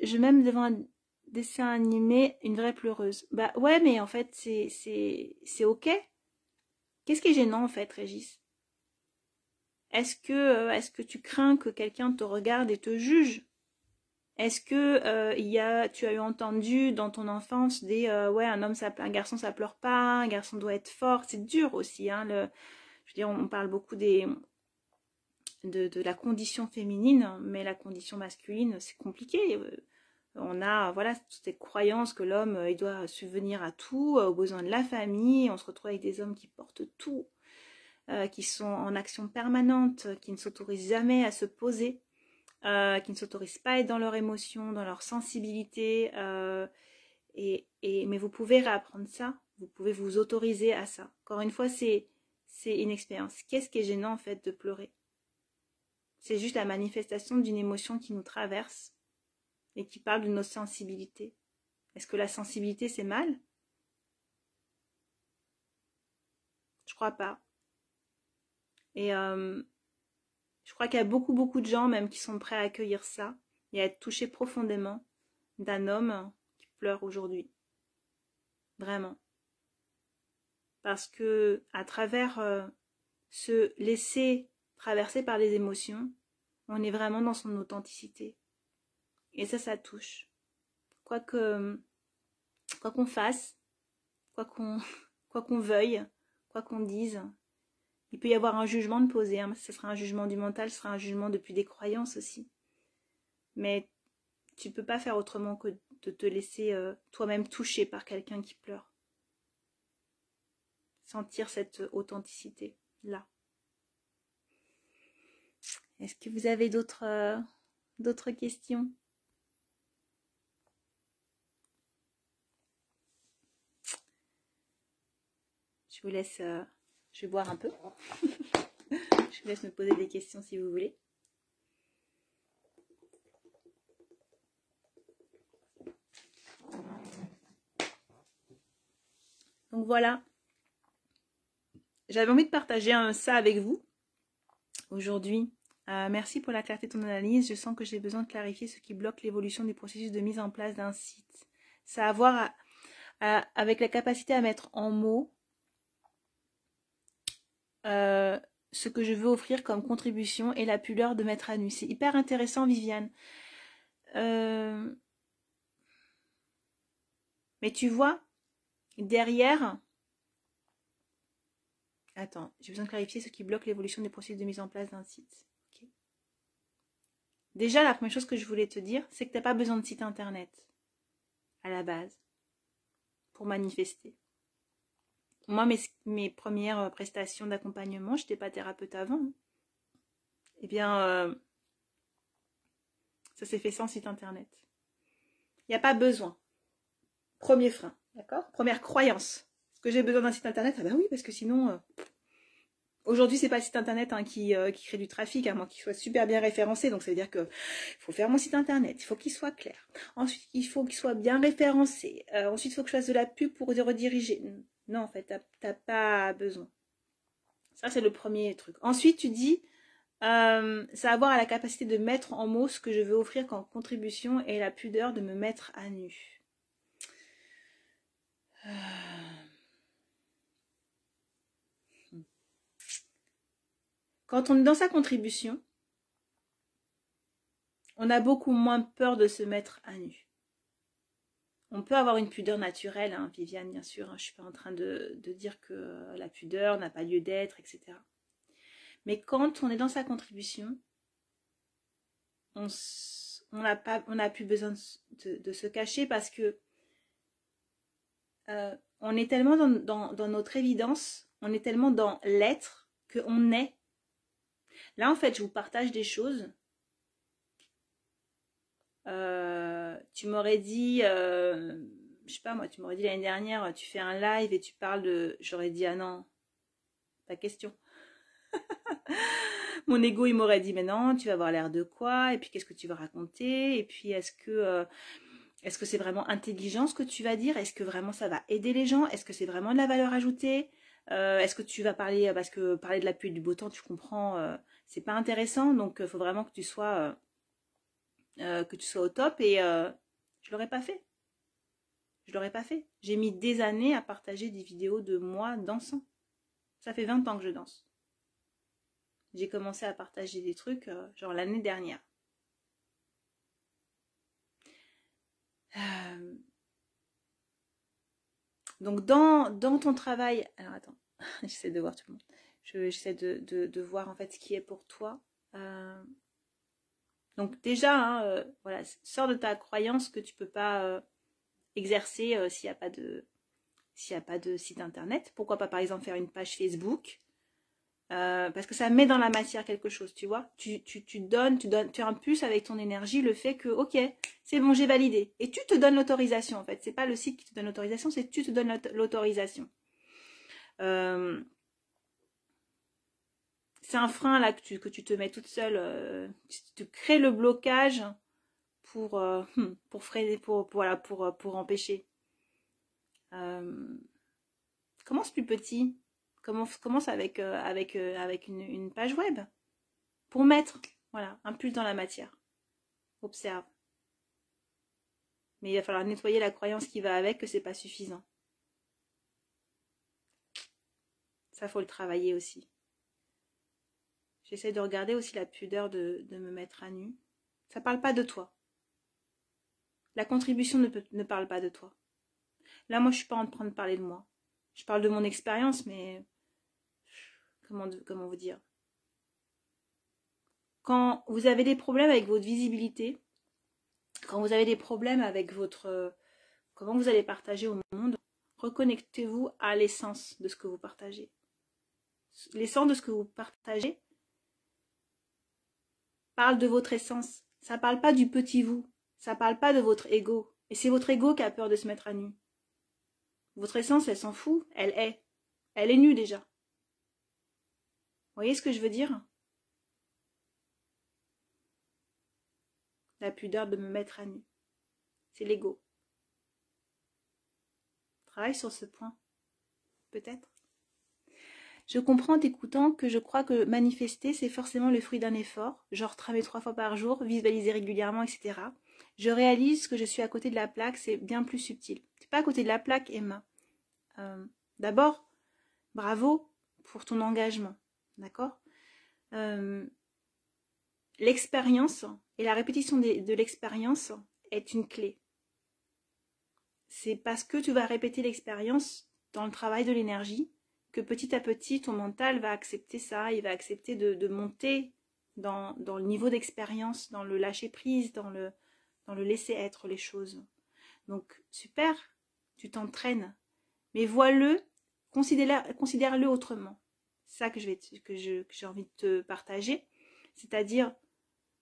Je m'aime devant un dessin animé, une vraie pleureuse. Bah ouais, mais en fait, c'est ok. Qu'est-ce qui est gênant, en fait, Régis? Est-ce que tu crains que quelqu'un te regarde et te juge? Est-ce que tu as eu entendu dans ton enfance des ouais, un garçon ça pleure pas, un garçon doit être fort. C'est dur aussi, hein, je veux dire, on parle beaucoup de la condition féminine, mais la condition masculine, c'est compliqué. On a voilà toutes ces croyances que l'homme il doit subvenir à tout, aux besoins de la famille. On se retrouve avec des hommes qui portent tout, qui sont en action permanente, qui ne s'autorisent jamais à se poser, qui ne s'autorisent pas à être dans leurs émotions, dans leur sensibilité. Mais vous pouvez réapprendre ça, vous pouvez vous autoriser à ça. Encore une fois, c'est une expérience. Qu'est-ce qui est gênant en fait de pleurer? C'est juste la manifestation d'une émotion qui nous traverse et qui parle de nos sensibilités. Est-ce que la sensibilité c'est mal? Je crois pas. Et je crois qu'il y a beaucoup de gens même qui sont prêts à accueillir ça et à être touchés profondément d'un homme qui pleure aujourd'hui. Vraiment. Parce que à travers se laisser traverser par les émotions, on est vraiment dans son authenticité. Et ça touche. Quoi qu'on fasse, quoi qu'on veuille, quoi qu'on dise, il peut y avoir un jugement de poser. Hein. Ce sera un jugement du mental, ce sera un jugement depuis des croyances aussi. Mais tu ne peux pas faire autrement que de te laisser toi-même toucher par quelqu'un qui pleure. Sentir cette authenticité-là. Est-ce que vous avez d'autres questions? Je vous laisse, je vais boire un peu. Je vous laisse me poser des questions si vous voulez. Donc voilà, j'avais envie de partager ça avec vous aujourd'hui. Merci pour la clarté de ton analyse. Je sens que j'ai besoin de clarifier ce qui bloque l'évolution du processus de mise en place d'un site. Ça a à voir avec la capacité à mettre en mots ce que je veux offrir comme contribution et la pudeur de mettre à nu. C'est hyper intéressant, Viviane. Mais tu vois, derrière... Attends, j'ai besoin de clarifier ce qui bloque l'évolution des processus de mise en place d'un site. Okay. Déjà, la première chose que je voulais te dire, c'est que tu n'as pas besoin de site internet à la base pour manifester. Moi, mes premières prestations d'accompagnement, je n'étais pas thérapeute avant. Eh bien, ça s'est fait sans site internet. Il n'y a pas besoin. Premier frein, d'accord? Première croyance. Est-ce que j'ai besoin d'un site internet? Ah ben oui, parce que sinon... Aujourd'hui, c'est pas le site internet qui crée du trafic, à moins qu'il soit super bien référencé. Donc, ça veut dire que il faut faire mon site internet, il faut qu'il soit clair. Ensuite, il faut qu'il soit bien référencé. Ensuite, il faut que je fasse de la pub pour rediriger. Non, en fait, t'as pas besoin. Ça, c'est le premier truc. Ensuite, tu dis, ça a à voir à la capacité de mettre en mots ce que je veux offrir comme contribution et la pudeur de me mettre à nu. Quand on est dans sa contribution, on a beaucoup moins peur de se mettre à nu. On peut avoir une pudeur naturelle, hein, Viviane, bien sûr. Hein, je ne suis pas en train de dire que la pudeur n'a pas lieu d'être, etc. Mais quand on est dans sa contribution, on n'a plus besoin de se cacher parce que on est tellement dans notre évidence, on est tellement dans l'être qu'on est. Là, en fait, je vous partage des choses. Tu m'aurais dit, je sais pas moi, tu m'aurais dit l'année dernière, tu fais un live et tu parles de... J'aurais dit, ah non, pas question. Mon ego, il m'aurait dit, mais non, tu vas avoir l'air de quoi? Et puis, qu'est-ce que tu vas raconter? Et puis, est-ce que c'est vraiment intelligent ce que tu vas dire? Est-ce que vraiment ça va aider les gens? Est-ce que c'est vraiment de la valeur ajoutée? Est-ce que tu vas parler, parce que parler de la pluie et du beau temps, tu comprends, c'est pas intéressant. Donc, il faut vraiment que tu sois au top. Et je l'aurais pas fait. Je l'aurais pas fait. J'ai mis des années à partager des vidéos de moi dansant. Ça fait 20 ans que je danse. J'ai commencé à partager des trucs genre l'année dernière. Donc dans ton travail, alors attends, j'essaie de voir tout le monde. J'essaie de voir en fait ce qui est pour toi. Donc déjà, hein, voilà, sors de ta croyance que tu peux pas exercer s'il n'y a pas de site internet. Pourquoi pas par exemple faire une page Facebook? Parce que ça met dans la matière quelque chose, tu vois. Tu impulses avec ton énergie le fait que, ok, c'est bon, j'ai validé. Et tu te donnes l'autorisation, en fait. C'est pas le site qui te donne l'autorisation, c'est tu te donnes l'autorisation. C'est un frein là que tu te mets toute seule. Tu te crées le blocage pour freiner, pour empêcher. Commence plus petit. Commence avec une page web pour mettre, voilà, un pulse dans la matière. Observe. Mais il va falloir nettoyer la croyance qui va avec que c'est pas suffisant. Ça, faut le travailler aussi. J'essaie de regarder aussi la pudeur de me mettre à nu. Ça parle pas de toi. La contribution ne parle pas de toi. Là, moi, je suis pas en train de parler de moi. Je parle de mon expérience, mais comment vous dire? Quand vous avez des problèmes avec votre visibilité, quand vous avez des problèmes avec comment vous allez partager au monde, reconnectez-vous à l'essence de ce que vous partagez. L'essence de ce que vous partagez parle de votre essence. Ça parle pas du petit vous. Ça parle pas de votre ego. Et c'est votre ego qui a peur de se mettre à nu. Votre essence, elle s'en fout. Elle est. Elle est nue déjà. Vous voyez ce que je veux dire? La pudeur de me mettre à nu. C'est l'ego. Travaille sur ce point. Peut-être. Je comprends en t'écoutant que je crois que manifester, c'est forcément le fruit d'un effort, genre tramer 3 fois par jour, visualiser régulièrement, etc. Je réalise que je suis à côté de la plaque, c'est bien plus subtil. Tu n'es pas à côté de la plaque, Emma. D'abord, bravo pour ton engagement, d'accord? L'expérience et la répétition de l'expérience est une clé. C'est parce que tu vas répéter l'expérience dans le travail de l'énergie que petit à petit, ton mental va accepter ça, il va accepter de monter dans le niveau d'expérience, dans le lâcher-prise, dans le laisser être les choses. Donc, super, tu t'entraînes, mais vois-le, considère-le autrement. C'est ça que j'ai envie de te partager, c'est-à-dire,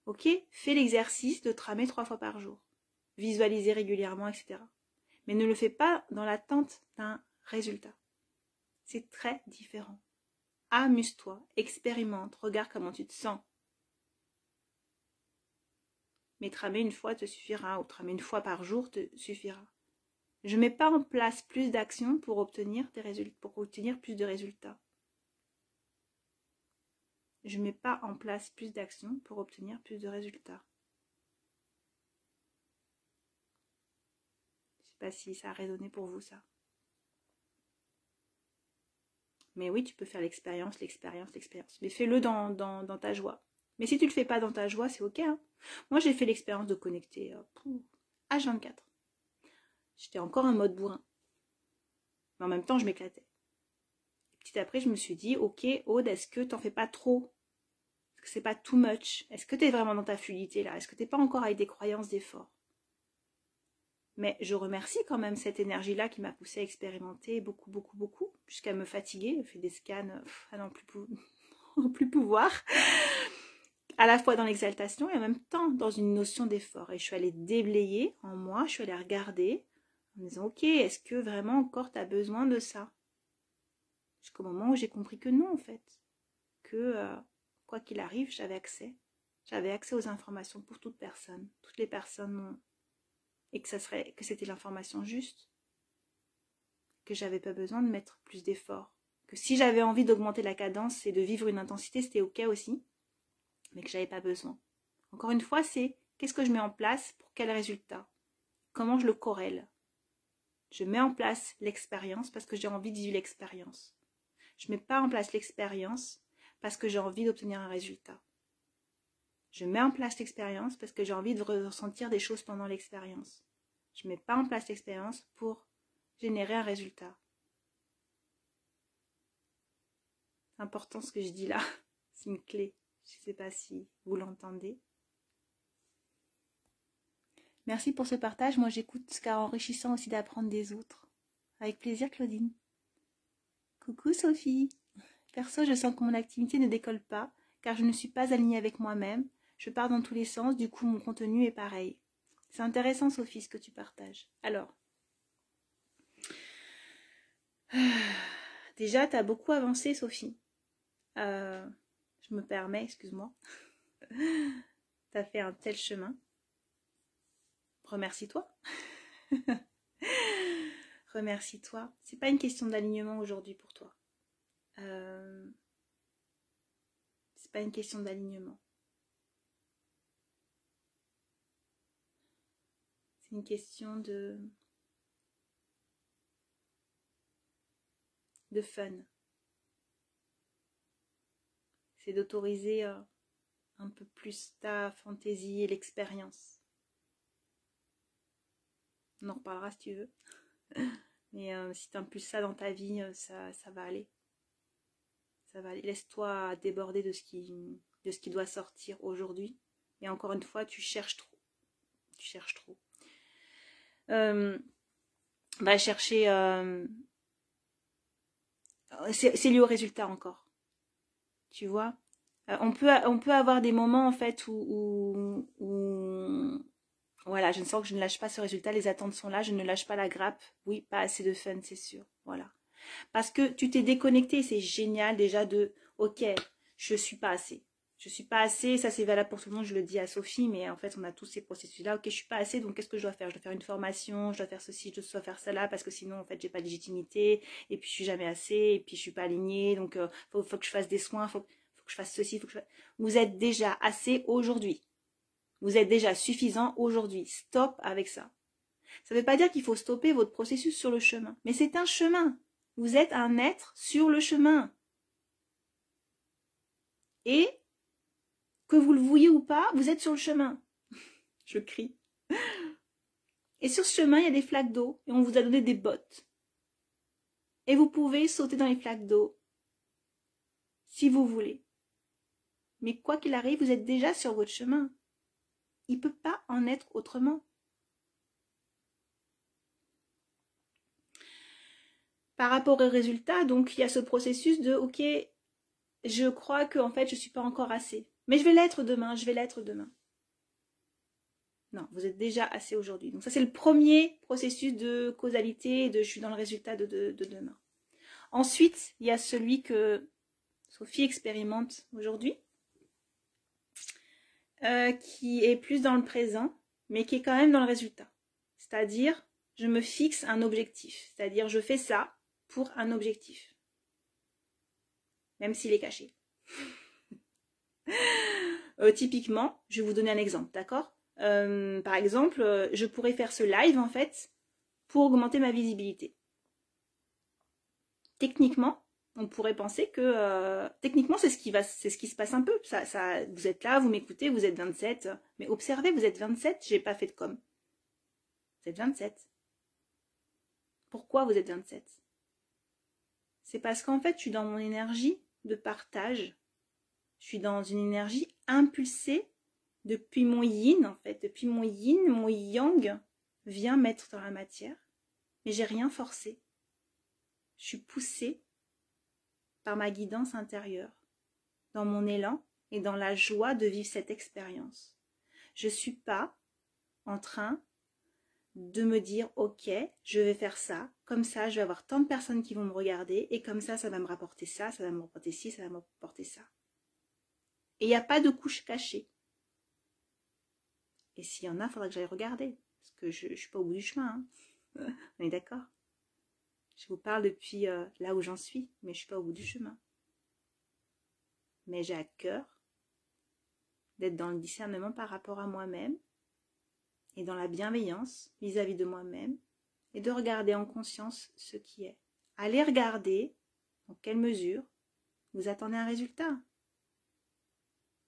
ok, fais l'exercice de tramer 3 fois par jour, visualiser régulièrement, etc. Mais ne le fais pas dans l'attente d'un résultat. C'est très différent. Amuse-toi, expérimente, regarde comment tu te sens. Mais tramer une fois te suffira, ou tramer une fois par jour te suffira. Je ne mets pas en place plus d'actions pour obtenir plus de résultats. Je ne mets pas en place plus d'actions pour obtenir plus de résultats. Je ne sais pas si ça a résonné pour vous, ça. Mais oui, tu peux faire l'expérience. Mais fais-le dans ta joie. Mais si tu ne le fais pas dans ta joie, c'est ok. Hein. Moi, j'ai fait l'expérience de connecter H24. J'étais encore en mode bourrin. Mais en même temps, je m'éclatais. Petit après, je me suis dit, ok, Aude, est-ce que t'en fais pas trop? Est-ce que c'est pas too much? Est-ce que tu es vraiment dans ta fluidité là? Est-ce que tu n'es pas encore avec des croyances d'effort? Mais je remercie quand même cette énergie-là qui m'a poussée à expérimenter beaucoup, jusqu'à me fatiguer. J'ai fait des scans à n'en plus pouvoir. À la fois dans l'exaltation et en même temps dans une notion d'effort. Et je suis allée déblayer en moi, je suis allée regarder en me disant, ok, est-ce que vraiment encore tu as besoin de ça? Jusqu'au moment où j'ai compris que non, en fait. Que quoi qu'il arrive, j'avais accès. J'avais accès aux informations pour toute personne. Toutes les personnes ont... Et que c'était l'information juste. Que j'avais pas besoin de mettre plus d'efforts. Que si j'avais envie d'augmenter la cadence et de vivre une intensité, c'était ok aussi. Mais que j'avais pas besoin. Encore une fois, c'est qu'est-ce que je mets en place pour quel résultat? Comment je le corrèle? Je mets en place l'expérience parce que j'ai envie de vivre l'expérience. Je ne mets pas en place l'expérience parce que j'ai envie d'obtenir un résultat. Je mets en place l'expérience parce que j'ai envie de ressentir des choses pendant l'expérience. Je ne mets pas en place l'expérience pour générer un résultat. C'est important ce que je dis là. C'est une clé. Je ne sais pas si vous l'entendez. Merci pour ce partage. Moi, j'écoute car enrichissant aussi d'apprendre des autres. Avec plaisir, Claudine. Coucou, Sophie. Perso, je sens que mon activité ne décolle pas car je ne suis pas alignée avec moi-même. Je pars dans tous les sens, du coup, mon contenu est pareil. C'est intéressant, Sophie, ce que tu partages. Alors, déjà, tu as beaucoup avancé, Sophie. Je me permets, excuse-moi. Tu as fait un tel chemin. Remercie-toi. Remercie-toi. C'est pas une question d'alignement aujourd'hui pour toi. C'est pas une question d'alignement. C'est une question de fun. C'est d'autoriser un peu plus ta fantaisie et l'expérience. On en reparlera si tu veux. Mais si tu impulses ça dans ta vie, ça va aller. Ça va aller. Laisse-toi déborder de ce qui doit sortir aujourd'hui. Et encore une fois, tu cherches trop. Tu cherches trop. Va chercher... c'est lié au résultat encore. Tu vois, on peut avoir des moments en fait où voilà, je sens que je ne lâche pas ce résultat, les attentes sont là, je ne lâche pas la grappe. Oui, pas assez de fun, c'est sûr. Voilà. Parce que tu t'es déconnecté, c'est génial déjà de ok, je suis pas assez. Je suis pas assez, ça c'est valable pour tout le monde, je le dis à Sophie, mais en fait on a tous ces processus-là. Ok, je suis pas assez, donc qu'est-ce que je dois faire? Je dois faire une formation, je dois faire ceci, je dois faire cela, parce que sinon en fait j'ai pas de légitimité, et puis je suis jamais assez, et puis je suis pas alignée, donc faut que je fasse des soins, faut que je fasse ceci, faut que je fasse... Vous êtes déjà assez aujourd'hui. Vous êtes déjà suffisant aujourd'hui. Stop avec ça. Ça ne veut pas dire qu'il faut stopper votre processus sur le chemin, mais c'est un chemin. Vous êtes un être sur le chemin. Et que vous le vouliez ou pas, vous êtes sur le chemin. Je crie. Et sur ce chemin, il y a des flaques d'eau et on vous a donné des bottes. Et vous pouvez sauter dans les flaques d'eau si vous voulez. Mais quoi qu'il arrive, vous êtes déjà sur votre chemin. Il ne peut pas en être autrement. Par rapport aux résultats, donc il y a ce processus de ok, je crois que en fait je ne suis pas encore assez. Mais je vais l'être demain, je vais l'être demain. Non, vous êtes déjà assez aujourd'hui. Donc ça, c'est le premier processus de causalité et de je suis dans le résultat de demain. Ensuite, il y a celui que Sophie expérimente aujourd'hui, qui est plus dans le présent, mais qui est quand même dans le résultat. C'est-à-dire, je me fixe un objectif. C'est-à-dire, je fais ça pour un objectif. Même s'il est caché. Typiquement, je vais vous donner un exemple, d'accord ? Par exemple, je pourrais faire ce live en fait pour augmenter ma visibilité. Techniquement, on pourrait penser que techniquement c'est ce qui se passe un peu. Ça, vous êtes là, vous m'écoutez, vous êtes 27, mais observez, vous êtes 27, j'ai pas fait de com. Vous êtes 27. Pourquoi vous êtes 27? C'est parce qu'en fait, je suis dans mon énergie de partage. Je suis dans une énergie impulsée depuis mon yin, en fait. Depuis mon yin, mon yang vient mettre dans la matière. Mais j'ai rien forcé. Je suis poussée par ma guidance intérieure, dans mon élan et dans la joie de vivre cette expérience. Je ne suis pas en train de me dire ok, je vais faire ça, comme ça je vais avoir tant de personnes qui vont me regarder et comme ça va me rapporter ça, ça va me rapporter ci, ça va me rapporter ça. Et il n'y a pas de couche cachée. Et s'il y en a, il faudra que j'aille regarder, parce que je ne suis pas au bout du chemin. Hein. On est d'accord? Je vous parle depuis là où j'en suis, mais je ne suis pas au bout du chemin. Mais j'ai à cœur d'être dans le discernement par rapport à moi-même et dans la bienveillance vis-à-vis de moi-même et de regarder en conscience ce qui est. Allez regarder dans quelle mesure vous attendez un résultat,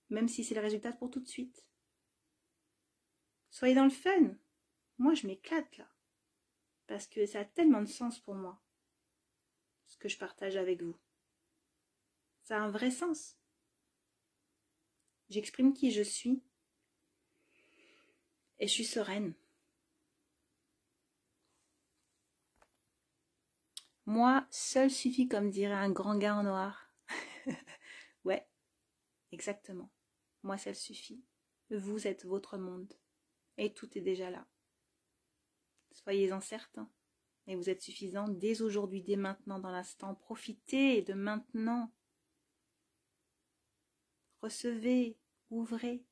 même si c'est le résultat pour tout de suite. Soyez dans le fun. Moi, je m'éclate là, parce que ça a tellement de sens pour moi, ce que je partage avec vous. Ça a un vrai sens. J'exprime qui je suis et je suis sereine. Moi, seul suffit, comme dirait un grand gars en noir. Ouais, exactement. Moi, seul suffit. Vous êtes votre monde. Et tout est déjà là. Soyez-en certains. Et vous êtes suffisant dès aujourd'hui, dès maintenant, dans l'instant. Profitez de maintenant. Recevez, ouvrez.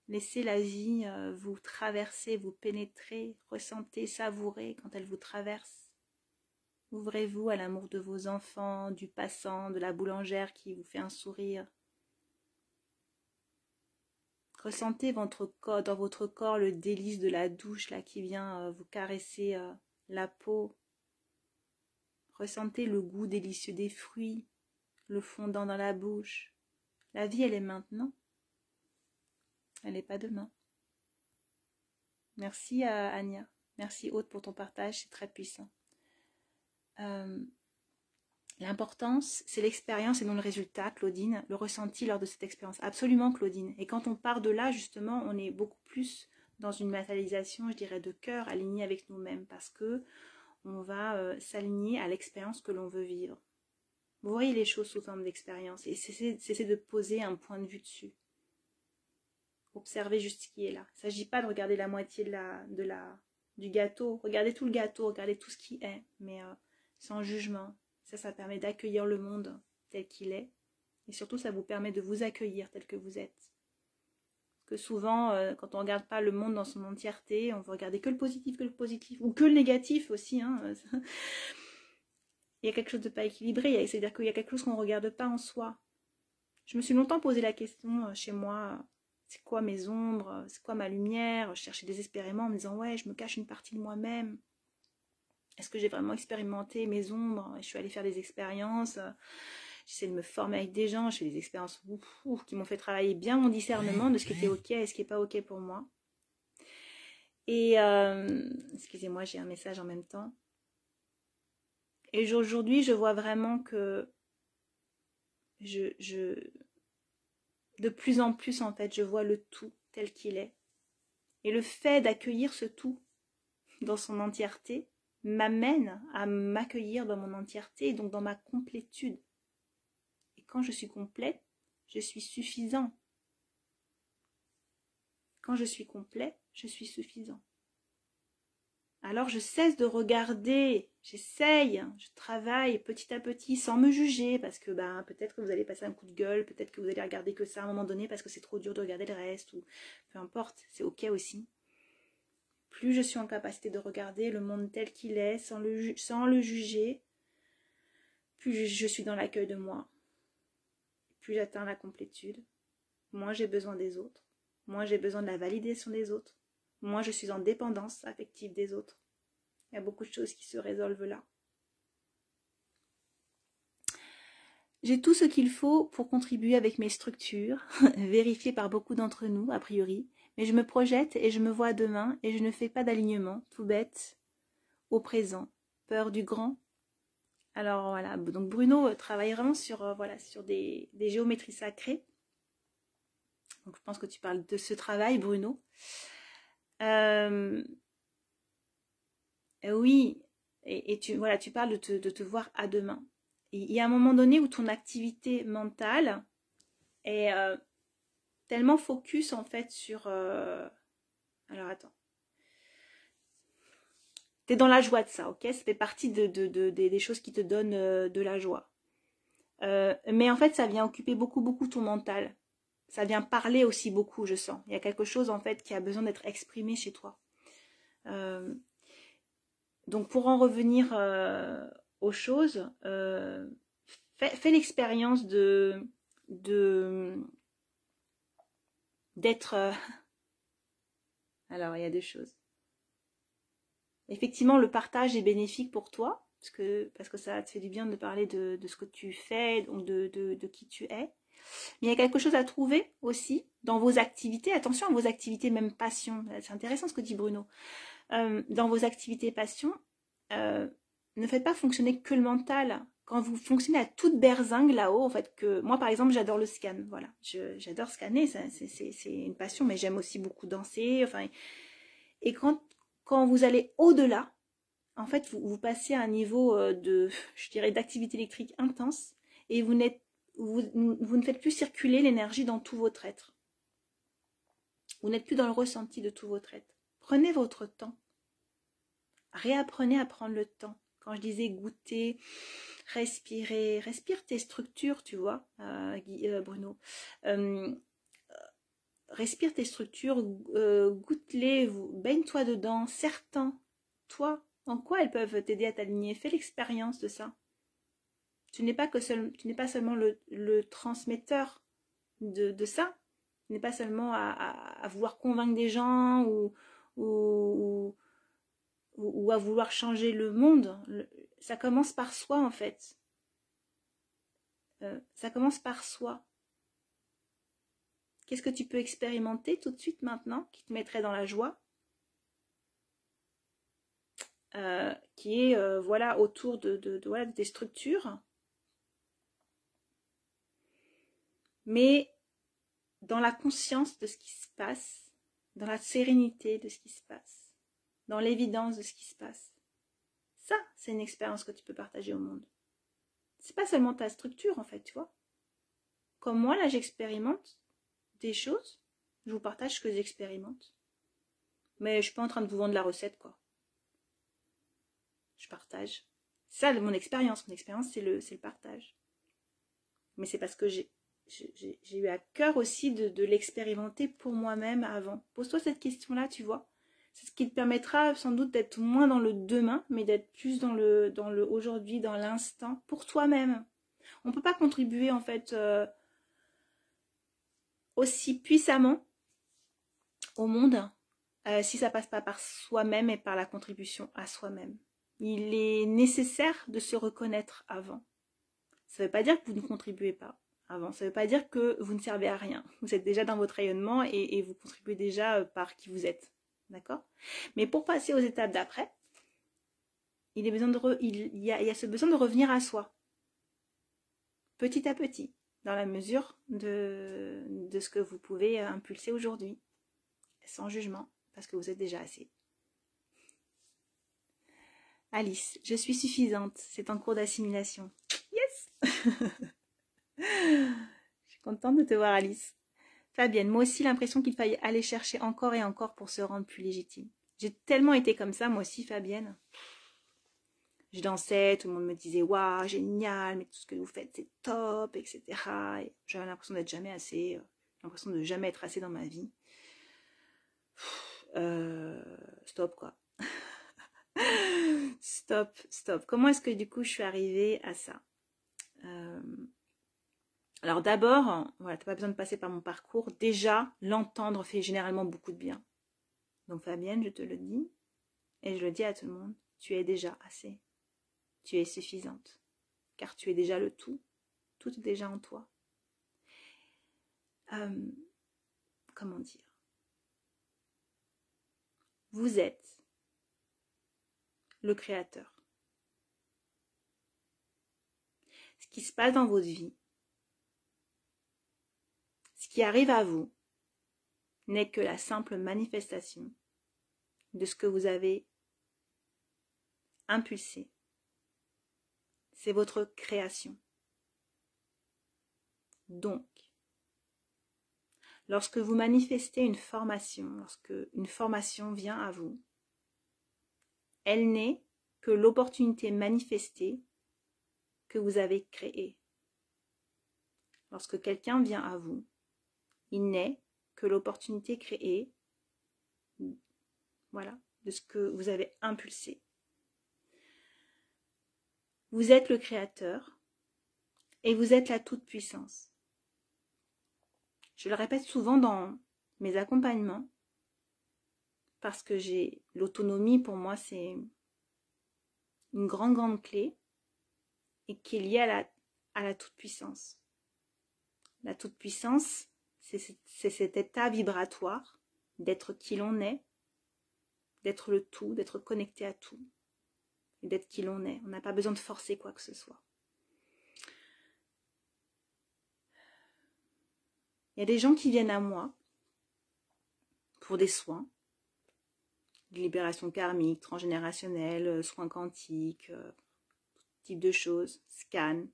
Laissez la vie vous traverser, vous pénétrer. Ressentez, savourez quand elle vous traverse. Ouvrez-vous à l'amour de vos enfants, du passant, de la boulangère qui vous fait un sourire. Ressentez dans votre corps le délice de la douche là, qui vient vous caresser la peau. Ressentez le goût délicieux des fruits, le fondant dans la bouche. La vie, elle est maintenant. Elle n'est pas demain. Merci à Anya. Merci Aude pour ton partage, c'est très puissant. L'importance, c'est l'expérience et non le résultat, Claudine, le ressenti lors de cette expérience. Absolument, Claudine. Et quand on part de là, justement, on est beaucoup plus dans une matérialisation, je dirais, de cœur, alignée avec nous-mêmes, parce que on va s'aligner à l'expérience que l'on veut vivre. Vous voyez les choses sous forme d'expérience et cessez de poser un point de vue dessus. Observez juste ce qui est là. Il ne s'agit pas de regarder la moitié du gâteau. Regardez tout le gâteau, regardez tout ce qui est, mais sans jugement. Ça permet d'accueillir le monde tel qu'il est Et surtout, ça vous permet de vous accueillir tel que vous êtes. Parce que souvent, quand on ne regarde pas le monde dans son entièreté, on veut regarder que le positif, ou que le négatif aussi. Hein. Il y a quelque chose de pas équilibré, c'est-à-dire qu'il y a quelque chose qu'on ne regarde pas en soi. Je me suis longtemps posé la question chez moi, c'est quoi mes ombres, c'est quoi ma lumière? Je cherchais désespérément en me disant, ouais, je me cache une partie de moi-même. Est-ce que j'ai vraiment expérimenté mes ombres? Je suis allée faire des expériences, j'essaie de me former avec des gens, je fais des expériences qui m'ont fait travailler bien mon discernement de ce qui était ok et ce qui n'est pas ok pour moi. Et, excusez-moi, j'ai un message en même temps. Et aujourd'hui, je vois vraiment que de plus en plus, en fait, je vois le tout tel qu'il est. Et le fait d'accueillir ce tout dans son entièreté m'amène à m'accueillir dans mon entièreté, donc dans ma complétude. Et quand je suis complète, je suis suffisant. Quand je suis complet, je suis suffisant. Alors je cesse de regarder, j'essaye, je travaille petit à petit sans me juger parce que peut-être que vous allez passer un coup de gueule, peut-être que vous allez regarder que ça à un moment donné parce que c'est trop dur de regarder le reste ou peu importe, c'est ok aussi. Plus je suis en capacité de regarder le monde tel qu'il est sans le juger, plus je suis dans l'accueil de moi, plus j'atteins la complétude, moins j'ai besoin des autres, moins j'ai besoin de la validation des autres, moins je suis en dépendance affective des autres. Il y a beaucoup de choses qui se résolvent là. J'ai tout ce qu'il faut pour contribuer avec mes structures, vérifiées par beaucoup d'entre nous, a priori, mais je me projette et je me vois demain et je ne fais pas d'alignement, tout bête, au présent. Peur du grand. Alors voilà, donc Bruno travaille vraiment sur, sur des géométries sacrées. Donc je pense que tu parles de ce travail, Bruno. Oui, et tu parles de te voir à demain. Et il y a un moment donné où ton activité mentale est tellement focus en fait sur... Alors attends. Tu es dans la joie de ça, ok? Ça fait partie des choses qui te donnent de la joie. Mais en fait, ça vient occuper beaucoup ton mental. Ça vient parler aussi beaucoup, je sens. Il y a quelque chose en fait qui a besoin d'être exprimé chez toi. Donc pour en revenir aux choses, fais l'expérience d'être... Alors il y a deux choses. Effectivement, le partage est bénéfique pour toi, parce que ça te fait du bien de parler de ce que tu fais, donc de qui tu es. Mais il y a quelque chose à trouver aussi dans vos activités. Attention à vos activités, même passion. C'est intéressant ce que dit Bruno. Dans vos activités passion, ne faites pas fonctionner que le mental. Quand vous fonctionnez à toute berzingue là-haut, en fait, que moi par exemple j'adore le scan, voilà, j'adore scanner, c'est une passion, mais j'aime aussi beaucoup danser, enfin, et quand vous allez au-delà, en fait, vous passez à un niveau je dirais, d'activité électrique intense, et vous ne faites plus circuler l'énergie dans tout votre être. Vous n'êtes plus dans le ressenti de tout votre être. Prenez votre temps. Réapprenez à prendre le temps. Quand je disais goûter, respirer, respire tes structures, tu vois, Bruno. Respire tes structures, goûte-les, baigne-toi dedans, certains, toi, en quoi elles peuvent t'aider à t'aligner. Fais l'expérience de ça. Tu n'es pas seulement le transmetteur de ça. Tu n'es pas seulement à vouloir convaincre des gens ou à vouloir changer le monde. Ça commence par soi en fait. Ça commence par soi. Qu'est-ce que tu peux expérimenter tout de suite maintenant qui te mettrait dans la joie, qui est voilà, autour de tes structures, mais dans la conscience de ce qui se passe, dans la sérénité de ce qui se passe, dans l'évidence de ce qui se passe. Ça, c'est une expérience que tu peux partager au monde. C'est pas seulement ta structure en fait, tu vois. Comme moi, là, j'expérimente des choses, je vous partage ce que j'expérimente. Mais je suis pas en train de vous vendre la recette, quoi. Je partage. Ça, mon expérience. Mon expérience, c'est le partage. Mais c'est parce que j'ai eu à cœur aussi de l'expérimenter pour moi-même avant. Pose-toi cette question-là, tu vois. C'est ce qui te permettra sans doute d'être moins dans le demain, mais d'être plus dans le aujourd'hui, dans l'instant, pour toi-même. On ne peut pas contribuer en fait aussi puissamment au monde si ça passe pas par soi-même et par la contribution à soi-même. Il est nécessaire de se reconnaître avant. Ça ne veut pas dire que vous ne contribuez pas avant. Ça ne veut pas dire que vous ne servez à rien. Vous êtes déjà dans votre rayonnement et vous contribuez déjà par qui vous êtes. D'accord? Mais pour passer aux étapes d'après, il y a ce besoin de revenir à soi. Petit à petit, dans la mesure de ce que vous pouvez impulser aujourd'hui. Sans jugement, parce que vous êtes déjà assez. Alice, je suis suffisante. C'est en cours d'assimilation. Yes. Je suis contente de te voir, Alice. Fabienne, moi aussi l'impression qu'il faille aller chercher encore et encore pour se rendre plus légitime. J'ai tellement été comme ça, moi aussi, Fabienne. Je dansais, tout le monde me disait « Waouh, génial, mais tout ce que vous faites, c'est top, etc. » Et j'avais l'impression d'être jamais assez, l'impression de jamais être assez dans ma vie. Stop, quoi. Stop. Comment est-ce que du coup je suis arrivée à ça? Alors d'abord, voilà, t'as pas besoin de passer par mon parcours. Déjà, l'entendre fait généralement beaucoup de bien. Donc Fabienne, je te le dis, et je le dis à tout le monde, tu es déjà assez. Tu es suffisante. Car tu es déjà le tout. Tout est déjà en toi. Comment dire? Vous êtes le créateur. Ce qui se passe dans votre vie, ce qui arrive à vous, n'est que la simple manifestation de ce que vous avez impulsé. C'est votre création. Donc, lorsque vous manifestez une formation, lorsque une formation vient à vous, elle n'est que l'opportunité manifestée que vous avez créée. Lorsque quelqu'un vient à vous, il n'est que l'opportunité créée, voilà, de ce que vous avez impulsé. Vous êtes le créateur et vous êtes la toute-puissance. Je le répète souvent dans mes accompagnements parce que l'autonomie pour moi c'est une grande clé et qui est liée à la toute-puissance. La toute-puissance, c'est cet état vibratoire d'être qui l'on est, d'être le tout, d'être connecté à tout et d'être qui l'on est. On n'a pas besoin de forcer quoi que ce soit. Il y a des gens qui viennent à moi pour des soins, de libération karmique, transgénérationnelle, soins quantiques, tout type de choses, scan,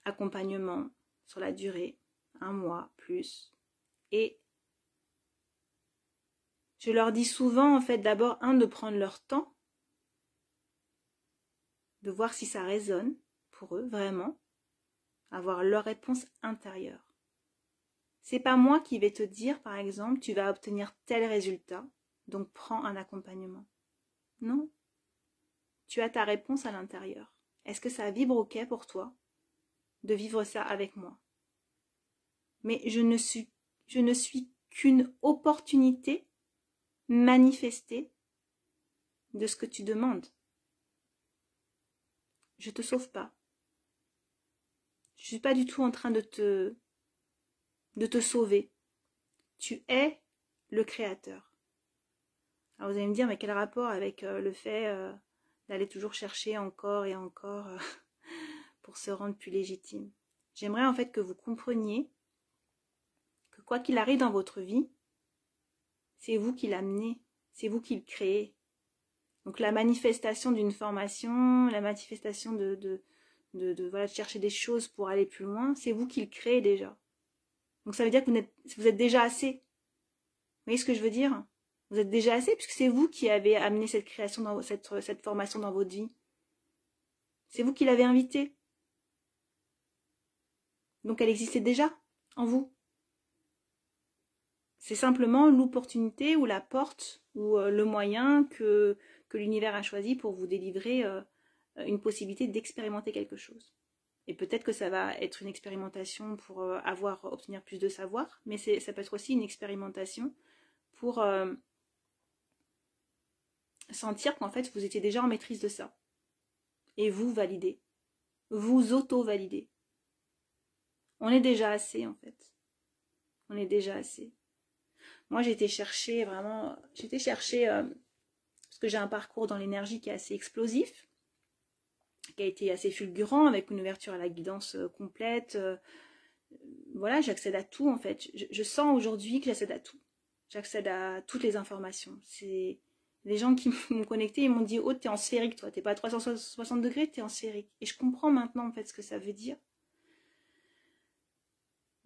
accompagnement sur la durée, 1 mois, plus. Et je leur dis souvent, en fait, d'abord, de prendre leur temps, de voir si ça résonne pour eux, vraiment, avoir leur réponse intérieure. C'est pas moi qui vais te dire, par exemple, tu vas obtenir tel résultat, donc prends un accompagnement. Non. Tu as ta réponse à l'intérieur. Est-ce que ça vibre ok pour toi de vivre ça avec moi? Mais je ne suis qu'une opportunité manifestée de ce que tu demandes. Je te sauve pas. Je suis pas du tout en train de te sauver. Tu es le créateur. Alors vous allez me dire, mais quel rapport avec le fait d'aller toujours chercher encore et encore pour se rendre plus légitime? J'aimerais en fait que vous compreniez que quoi qu'il arrive dans votre vie, c'est vous qui l'amenez, c'est vous qui le créez. Donc la manifestation d'une formation, la manifestation de chercher des choses pour aller plus loin, c'est vous qui le créez déjà. Donc ça veut dire que vous êtes déjà assez. Vous voyez ce que je veux dire? Vous êtes déjà assez puisque c'est vous qui avez amené cette création, cette formation dans votre vie. C'est vous qui l'avez invité. Donc elle existait déjà en vous. C'est simplement l'opportunité ou la porte ou le moyen que l'univers a choisi pour vous délivrer une possibilité d'expérimenter quelque chose. Et peut-être que ça va être une expérimentation pour obtenir plus de savoir, mais ça peut être aussi une expérimentation pour sentir qu'en fait vous étiez déjà en maîtrise de ça. Et vous validez. Vous auto-validez. On est déjà assez en fait. On est déjà assez. Moi j'étais chercher vraiment, parce que j'ai un parcours dans l'énergie qui est assez explosif, qui a été assez fulgurant, avec une ouverture à la guidance complète. Voilà, j'accède à tout en fait. Je sens aujourd'hui que j'accède à tout. J'accède à toutes les informations. C'est les gens qui m'ont connecté, ils m'ont dit « Oh, t'es en sphérique, toi, t'es pas à 360 degrés, t'es en sphérique. » Et je comprends maintenant en fait ce que ça veut dire.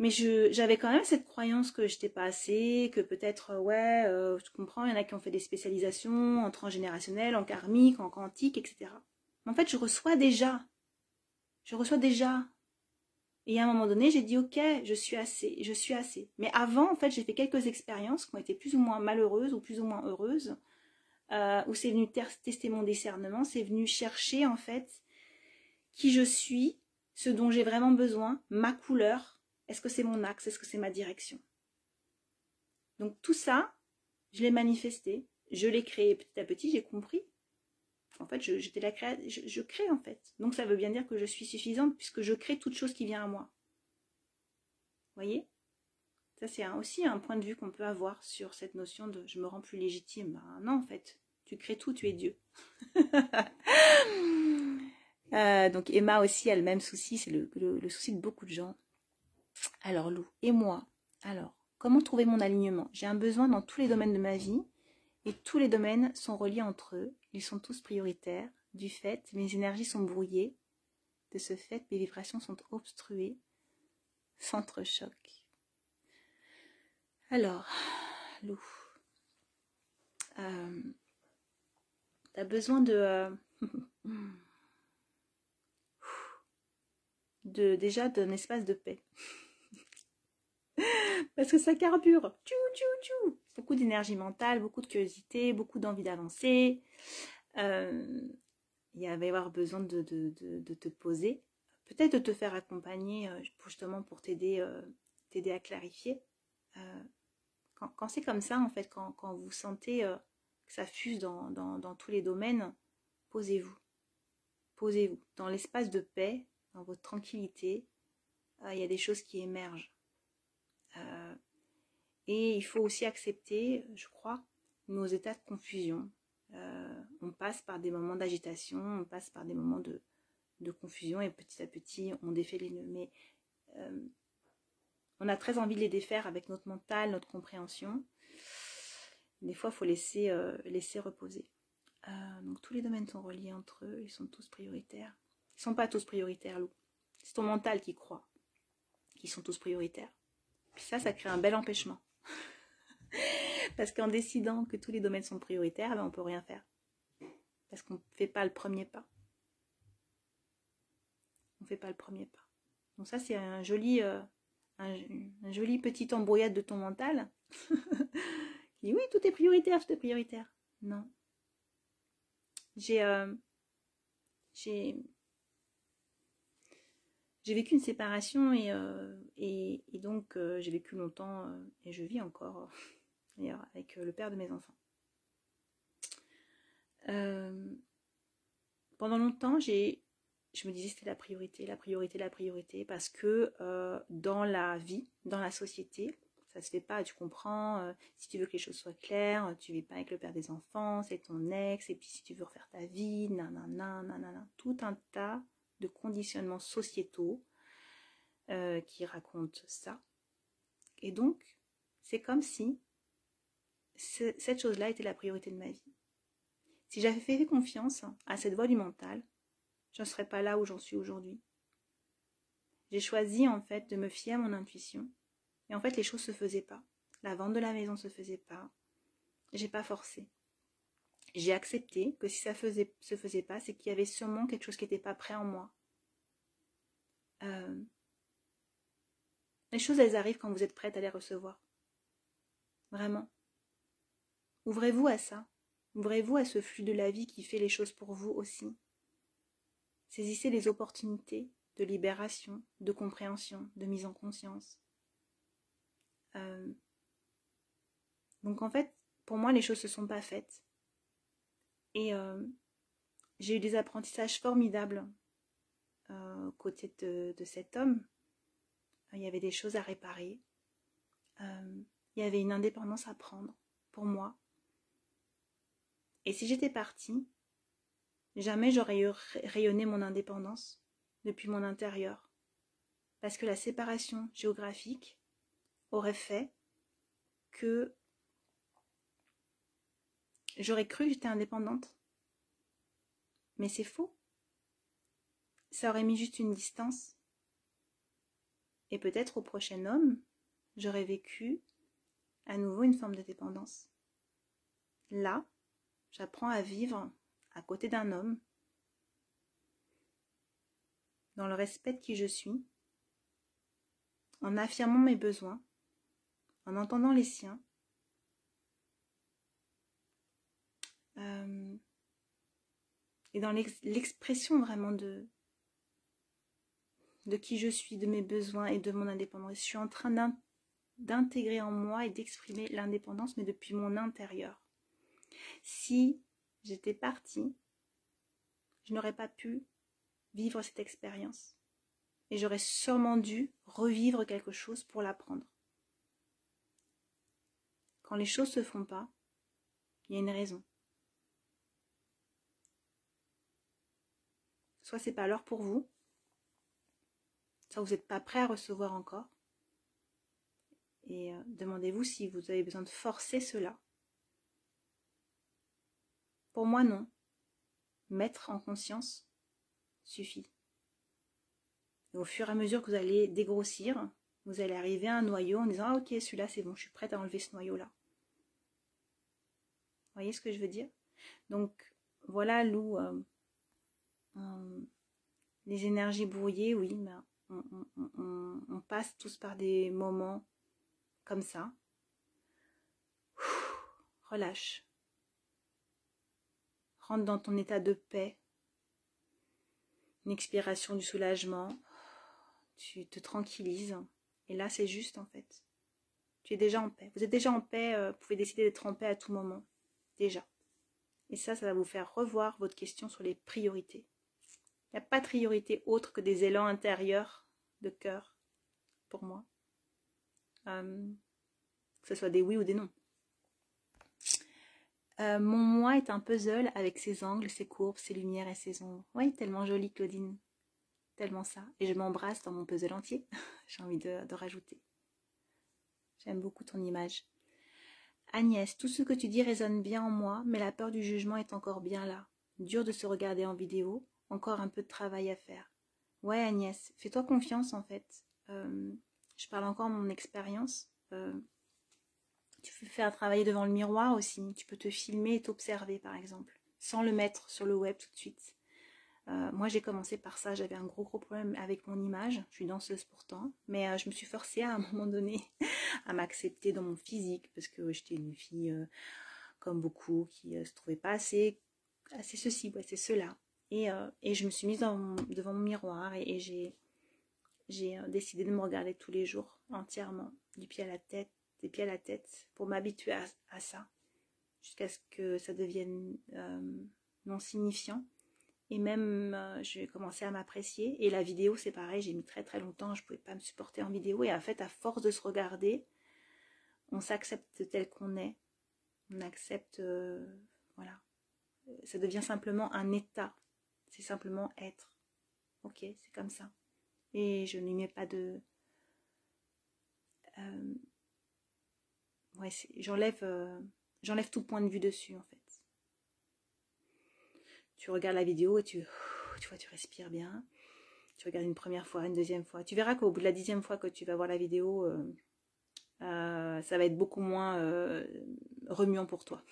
Mais j'avais quand même cette croyance que j'étais pas assez, que peut-être, je comprends, il y en a qui ont fait des spécialisations en transgénérationnel, en karmique, en quantique, etc. Mais en fait, je reçois déjà. Et à un moment donné, j'ai dit, ok, je suis assez. Mais avant, en fait, j'ai fait quelques expériences qui ont été plus ou moins malheureuses ou plus ou moins heureuses, où c'est venu tester mon discernement, c'est venu chercher, en fait, qui je suis, ce dont j'ai vraiment besoin, ma couleur. Est-ce que c'est mon axe? Est-ce que c'est ma direction? Donc tout ça, je l'ai manifesté, je l'ai créé petit à petit, j'ai compris. En fait, je crée en fait. Donc ça veut bien dire que je suis suffisante puisque je crée toute chose qui vient à moi. Vous voyez? Ça c'est aussi un point de vue qu'on peut avoir sur cette notion de je me rends plus légitime. Ben, non en fait, tu crées tout, tu es Dieu. Donc Emma aussi a le même souci, c'est le souci de beaucoup de gens. Alors Lou, et moi, alors, comment trouver mon alignement? J'ai un besoin dans tous les domaines de ma vie et tous les domaines sont reliés entre eux. Ils sont tous prioritaires. Du fait, mes énergies sont brouillées. De ce fait, mes vibrations sont obstruées. S'entrechoquent. Alors, Lou, t'as besoin déjà d'un espace de paix. Parce que ça carbure. Tchou, tchou, tchou. Beaucoup d'énergie mentale, beaucoup de curiosité, beaucoup d'envie d'avancer. Il va y avoir besoin de te poser. Peut-être de te faire accompagner justement pour t'aider à clarifier. Quand c'est comme ça, en fait, quand vous sentez que ça fuse dans tous les domaines, posez-vous. Posez-vous. Dans l'espace de paix, dans votre tranquillité, il y a des choses qui émergent. Et il faut aussi accepter, je crois, nos états de confusion. On passe par des moments d'agitation, on passe par des moments de confusion et petit à petit, on défait les nœuds. Mais on a très envie de les défaire avec notre mental, notre compréhension. Des fois, il faut laisser reposer. Donc tous les domaines sont reliés entre eux, ils sont tous prioritaires. Ils ne sont pas tous prioritaires, Lou. C'est ton mental qui croit qu'ils sont tous prioritaires. Puis ça crée un bel empêchement. Parce qu'en décidant que tous les domaines sont prioritaires, ben on ne peut rien faire. Parce qu'on ne fait pas le premier pas. On ne fait pas le premier pas. Donc ça, c'est un joli petit embrouillade de ton mental. Qui dit oui, tout est prioritaire, tout est prioritaire. Non. J'ai vécu une séparation et donc j'ai vécu longtemps et je vis encore d'ailleurs avec le père de mes enfants. Pendant longtemps, je me disais c'était la priorité parce que dans la vie, dans la société, ça se fait pas, tu comprends, si tu veux que les choses soient claires, tu vis pas avec le père des enfants, c'est ton ex, et puis si tu veux refaire ta vie, nanana, tout un tas de conditionnements sociétaux qui racontent ça. Et donc, c'est comme si cette chose-là était la priorité de ma vie. Si j'avais fait confiance à cette voie du mental, je ne serais pas là où j'en suis aujourd'hui. J'ai choisi en fait de me fier à mon intuition. Et en fait, les choses ne se faisaient pas. La vente de la maison ne se faisait pas. J'ai pas forcé. J'ai accepté que si ça se faisait pas, c'est qu'il y avait sûrement quelque chose qui n'était pas prêt en moi. Les choses, elles arrivent quand vous êtes prête à les recevoir. Vraiment. Ouvrez-vous à ça. Ouvrez-vous à ce flux de la vie qui fait les choses pour vous aussi. Saisissez les opportunités de libération, de compréhension, de mise en conscience. Donc en fait, pour moi, les choses ne se sont pas faites. Et j'ai eu des apprentissages formidables aux côtés de cet homme. Il y avait des choses à réparer. Il y avait une indépendance à prendre pour moi. Et si j'étais partie, jamais j'aurais rayonné mon indépendance depuis mon intérieur. Parce que la séparation géographique aurait fait que j'aurais cru que j'étais indépendante. Mais c'est faux. Ça aurait mis juste une distance. Et peut-être au prochain homme, j'aurais vécu à nouveau une forme de dépendance. Là, j'apprends à vivre à côté d'un homme, dans le respect de qui je suis, en affirmant mes besoins, en entendant les siens, et dans l'expression vraiment de qui je suis, de mes besoins et de mon indépendance. Je suis en train d'intégrer en moi et d'exprimer l'indépendance, mais depuis mon intérieur. Si j'étais partie, je n'aurais pas pu vivre cette expérience. Et j'aurais sûrement dû revivre quelque chose pour l'apprendre. Quand les choses ne se font pas, il y a une raison. Soit c'est pas l'heure pour vous, soit vous n'êtes pas prêt à recevoir encore. Et demandez-vous si vous avez besoin de forcer cela. Pour moi, non. Mettre en conscience suffit. Et au fur et à mesure que vous allez dégrossir, vous allez arriver à un noyau en disant « Ah ok, celui-là c'est bon, je suis prête à enlever ce noyau-là. » Vous voyez ce que je veux dire? Donc voilà Lou, les énergies brouillées, oui, ben, on passe tous par des moments comme ça. Relâche. Rentre dans ton état de paix. Une expiration du soulagement. Tu te tranquillises. Et là, c'est juste en fait. Tu es déjà en paix. Vous êtes déjà en paix. Vous pouvez décider d'être en paix à tout moment. Déjà. Et ça va vous faire revoir votre question sur les priorités. Il n'y a pas de priorité autre que des élans intérieurs de cœur, pour moi. Que ce soit des oui ou des non. Mon moi est un puzzle avec ses angles, ses courbes, ses lumières et ses ombres. Oui, tellement joli, Claudine. Tellement ça. Et je m'embrasse dans mon puzzle entier. J'ai envie de rajouter. J'aime beaucoup ton image. Agnès, tout ce que tu dis résonne bien en moi, mais la peur du jugement est encore bien là. Dur de se regarder en vidéo, encore un peu de travail à faire. Ouais Agnès, fais-toi confiance en fait. Je parle encore de mon expérience. Tu peux faire travailler devant le miroir aussi. Tu peux te filmer et t'observer par exemple, sans le mettre sur le web tout de suite. Moi j'ai commencé par ça, j'avais un gros problème avec mon image, je suis danseuse pourtant, mais je me suis forcée à un moment donné à m'accepter dans mon physique, parce que j'étais une fille comme beaucoup qui se trouvait pas assez ceci, ouais, c'est cela. Et je me suis mise devant mon miroir et j'ai décidé de me regarder tous les jours entièrement, des pieds à la tête, pour m'habituer à ça, jusqu'à ce que ça devienne non signifiant. Et même, je vais commencer à m'apprécier. Et la vidéo, c'est pareil, j'ai mis très très longtemps, je ne pouvais pas me supporter en vidéo. Et en fait, à force de se regarder, on s'accepte tel qu'on est. On accepte, voilà. Ça devient simplement un état. C'est simplement être. Ok, c'est comme ça. Et je n'y mets pas de... ouais, j'enlève tout point de vue dessus, en fait. Tu regardes la vidéo et tu vois, tu respires bien. Tu regardes une première fois, une deuxième fois. Tu verras qu'au bout de la 10e fois que tu vas voir la vidéo, ça va être beaucoup moins remuant pour toi.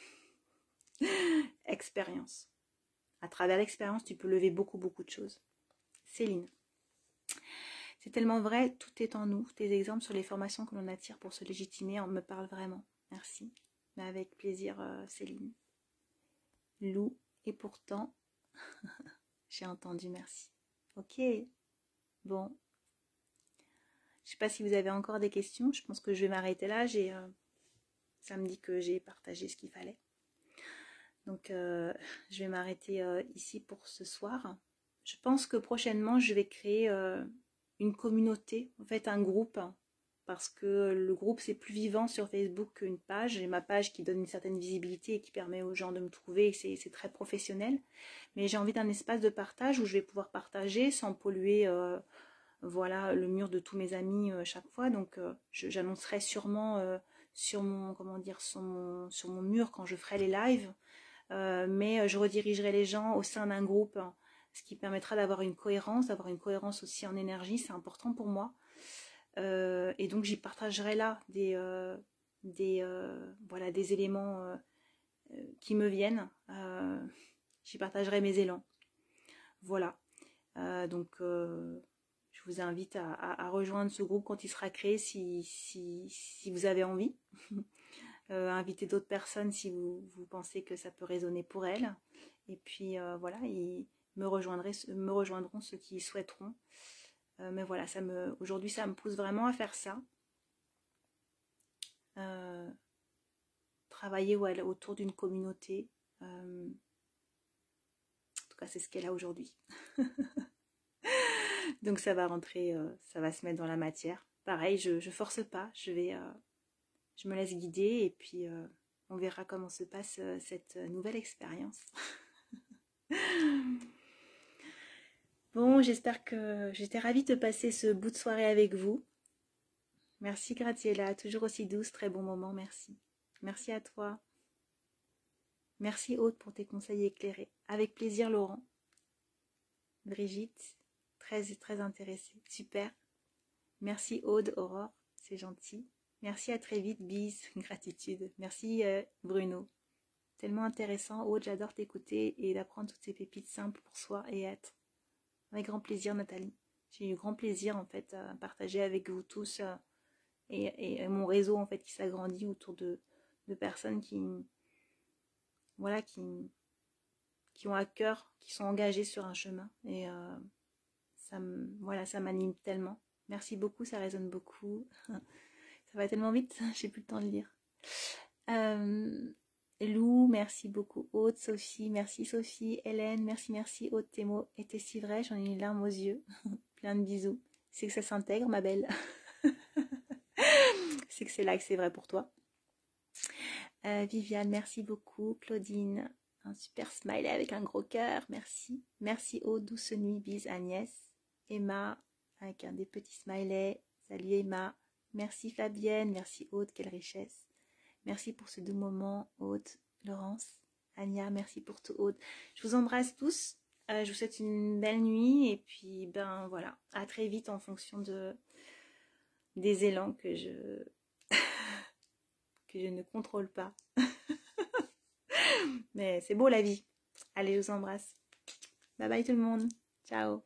Expérience. À travers l'expérience, tu peux lever beaucoup de choses. Céline C'est tellement vrai, tout est en nous. Tes exemples sur les formations que l'on attire pour se légitimer, on me parle vraiment. Merci. Mais avec plaisir, Céline. Lou, et pourtant, j'ai entendu, merci. Ok, bon. Je sais pas si vous avez encore des questions. Je pense que je vais m'arrêter là. Ça me dit que j'ai partagé ce qu'il fallait. Donc, je vais m'arrêter ici pour ce soir. Je pense que prochainement, je vais créer une communauté, en fait un groupe, parce que le groupe c'est plus vivant sur Facebook qu'une page. J'ai ma page qui donne une certaine visibilité et qui permet aux gens de me trouver, c'est très professionnel. Mais j'ai envie d'un espace de partage où je vais pouvoir partager sans polluer voilà, le mur de tous mes amis chaque fois. Donc j'annoncerai sûrement sur mon, comment dire, sur mon mur quand je ferai les lives. Mais je redirigerai les gens au sein d'un groupe, ce qui permettra d'avoir une cohérence aussi en énergie, c'est important pour moi. Et donc j'y partagerai là voilà, des éléments qui me viennent. J'y partagerai mes élans. Voilà. Donc je vous invite à rejoindre ce groupe quand il sera créé si vous avez envie. Inviter d'autres personnes si vous pensez que ça peut résonner pour elles. Et puis voilà, me rejoindront ceux qui souhaiteront. Mais voilà, aujourd'hui ça me pousse vraiment à faire ça. Travailler autour d'une communauté. En tout cas, c'est ce qu'elle a aujourd'hui. Donc ça va rentrer, ça va se mettre dans la matière. Pareil, je force pas, je me laisse guider et puis on verra comment se passe cette nouvelle expérience. Bon, j'espère que j'étais ravie de passer ce bout de soirée avec vous. Merci Graziella, toujours aussi douce, très bon moment, merci. Merci à toi. Merci Aude pour tes conseils éclairés. Avec plaisir Laurent. Brigitte, très intéressée, super. Merci Aude, Aurore, c'est gentil. Merci, à très vite, bis, gratitude. Merci Bruno. Tellement intéressant, Aude, j'adore t'écouter et d'apprendre toutes ces pépites simples pour soi et être. Avec grand plaisir Nathalie. J'ai eu grand plaisir en fait à partager avec vous tous et mon réseau en fait qui s'agrandit autour de personnes voilà, qui ont à cœur, qui sont engagées sur un chemin et voilà, ça m'anime tellement. Merci beaucoup, ça résonne beaucoup. Ça va tellement vite, j'ai plus le temps de lire. Lou, merci beaucoup. Aude, Sophie, merci Sophie. Hélène, merci. Aude, tes mots étaient si vrais, j'en ai une larme aux yeux. Plein de bisous. C'est que ça s'intègre, ma belle. C'est que c'est là que c'est vrai pour toi. Viviane, merci beaucoup. Claudine, un super smiley avec un gros cœur, merci. Merci Aude, douce nuit, bise Agnès. Emma, avec un des petits smileys. Salut Emma. Merci Fabienne, merci Aude, quelle richesse. Merci pour ce doux moment, Aude, Laurence, Anya, merci pour tout, Aude. Je vous embrasse tous, je vous souhaite une belle nuit et puis ben voilà, à très vite en fonction des élans que je ne contrôle pas. Mais c'est beau la vie. Allez, je vous embrasse. Bye bye tout le monde. Ciao.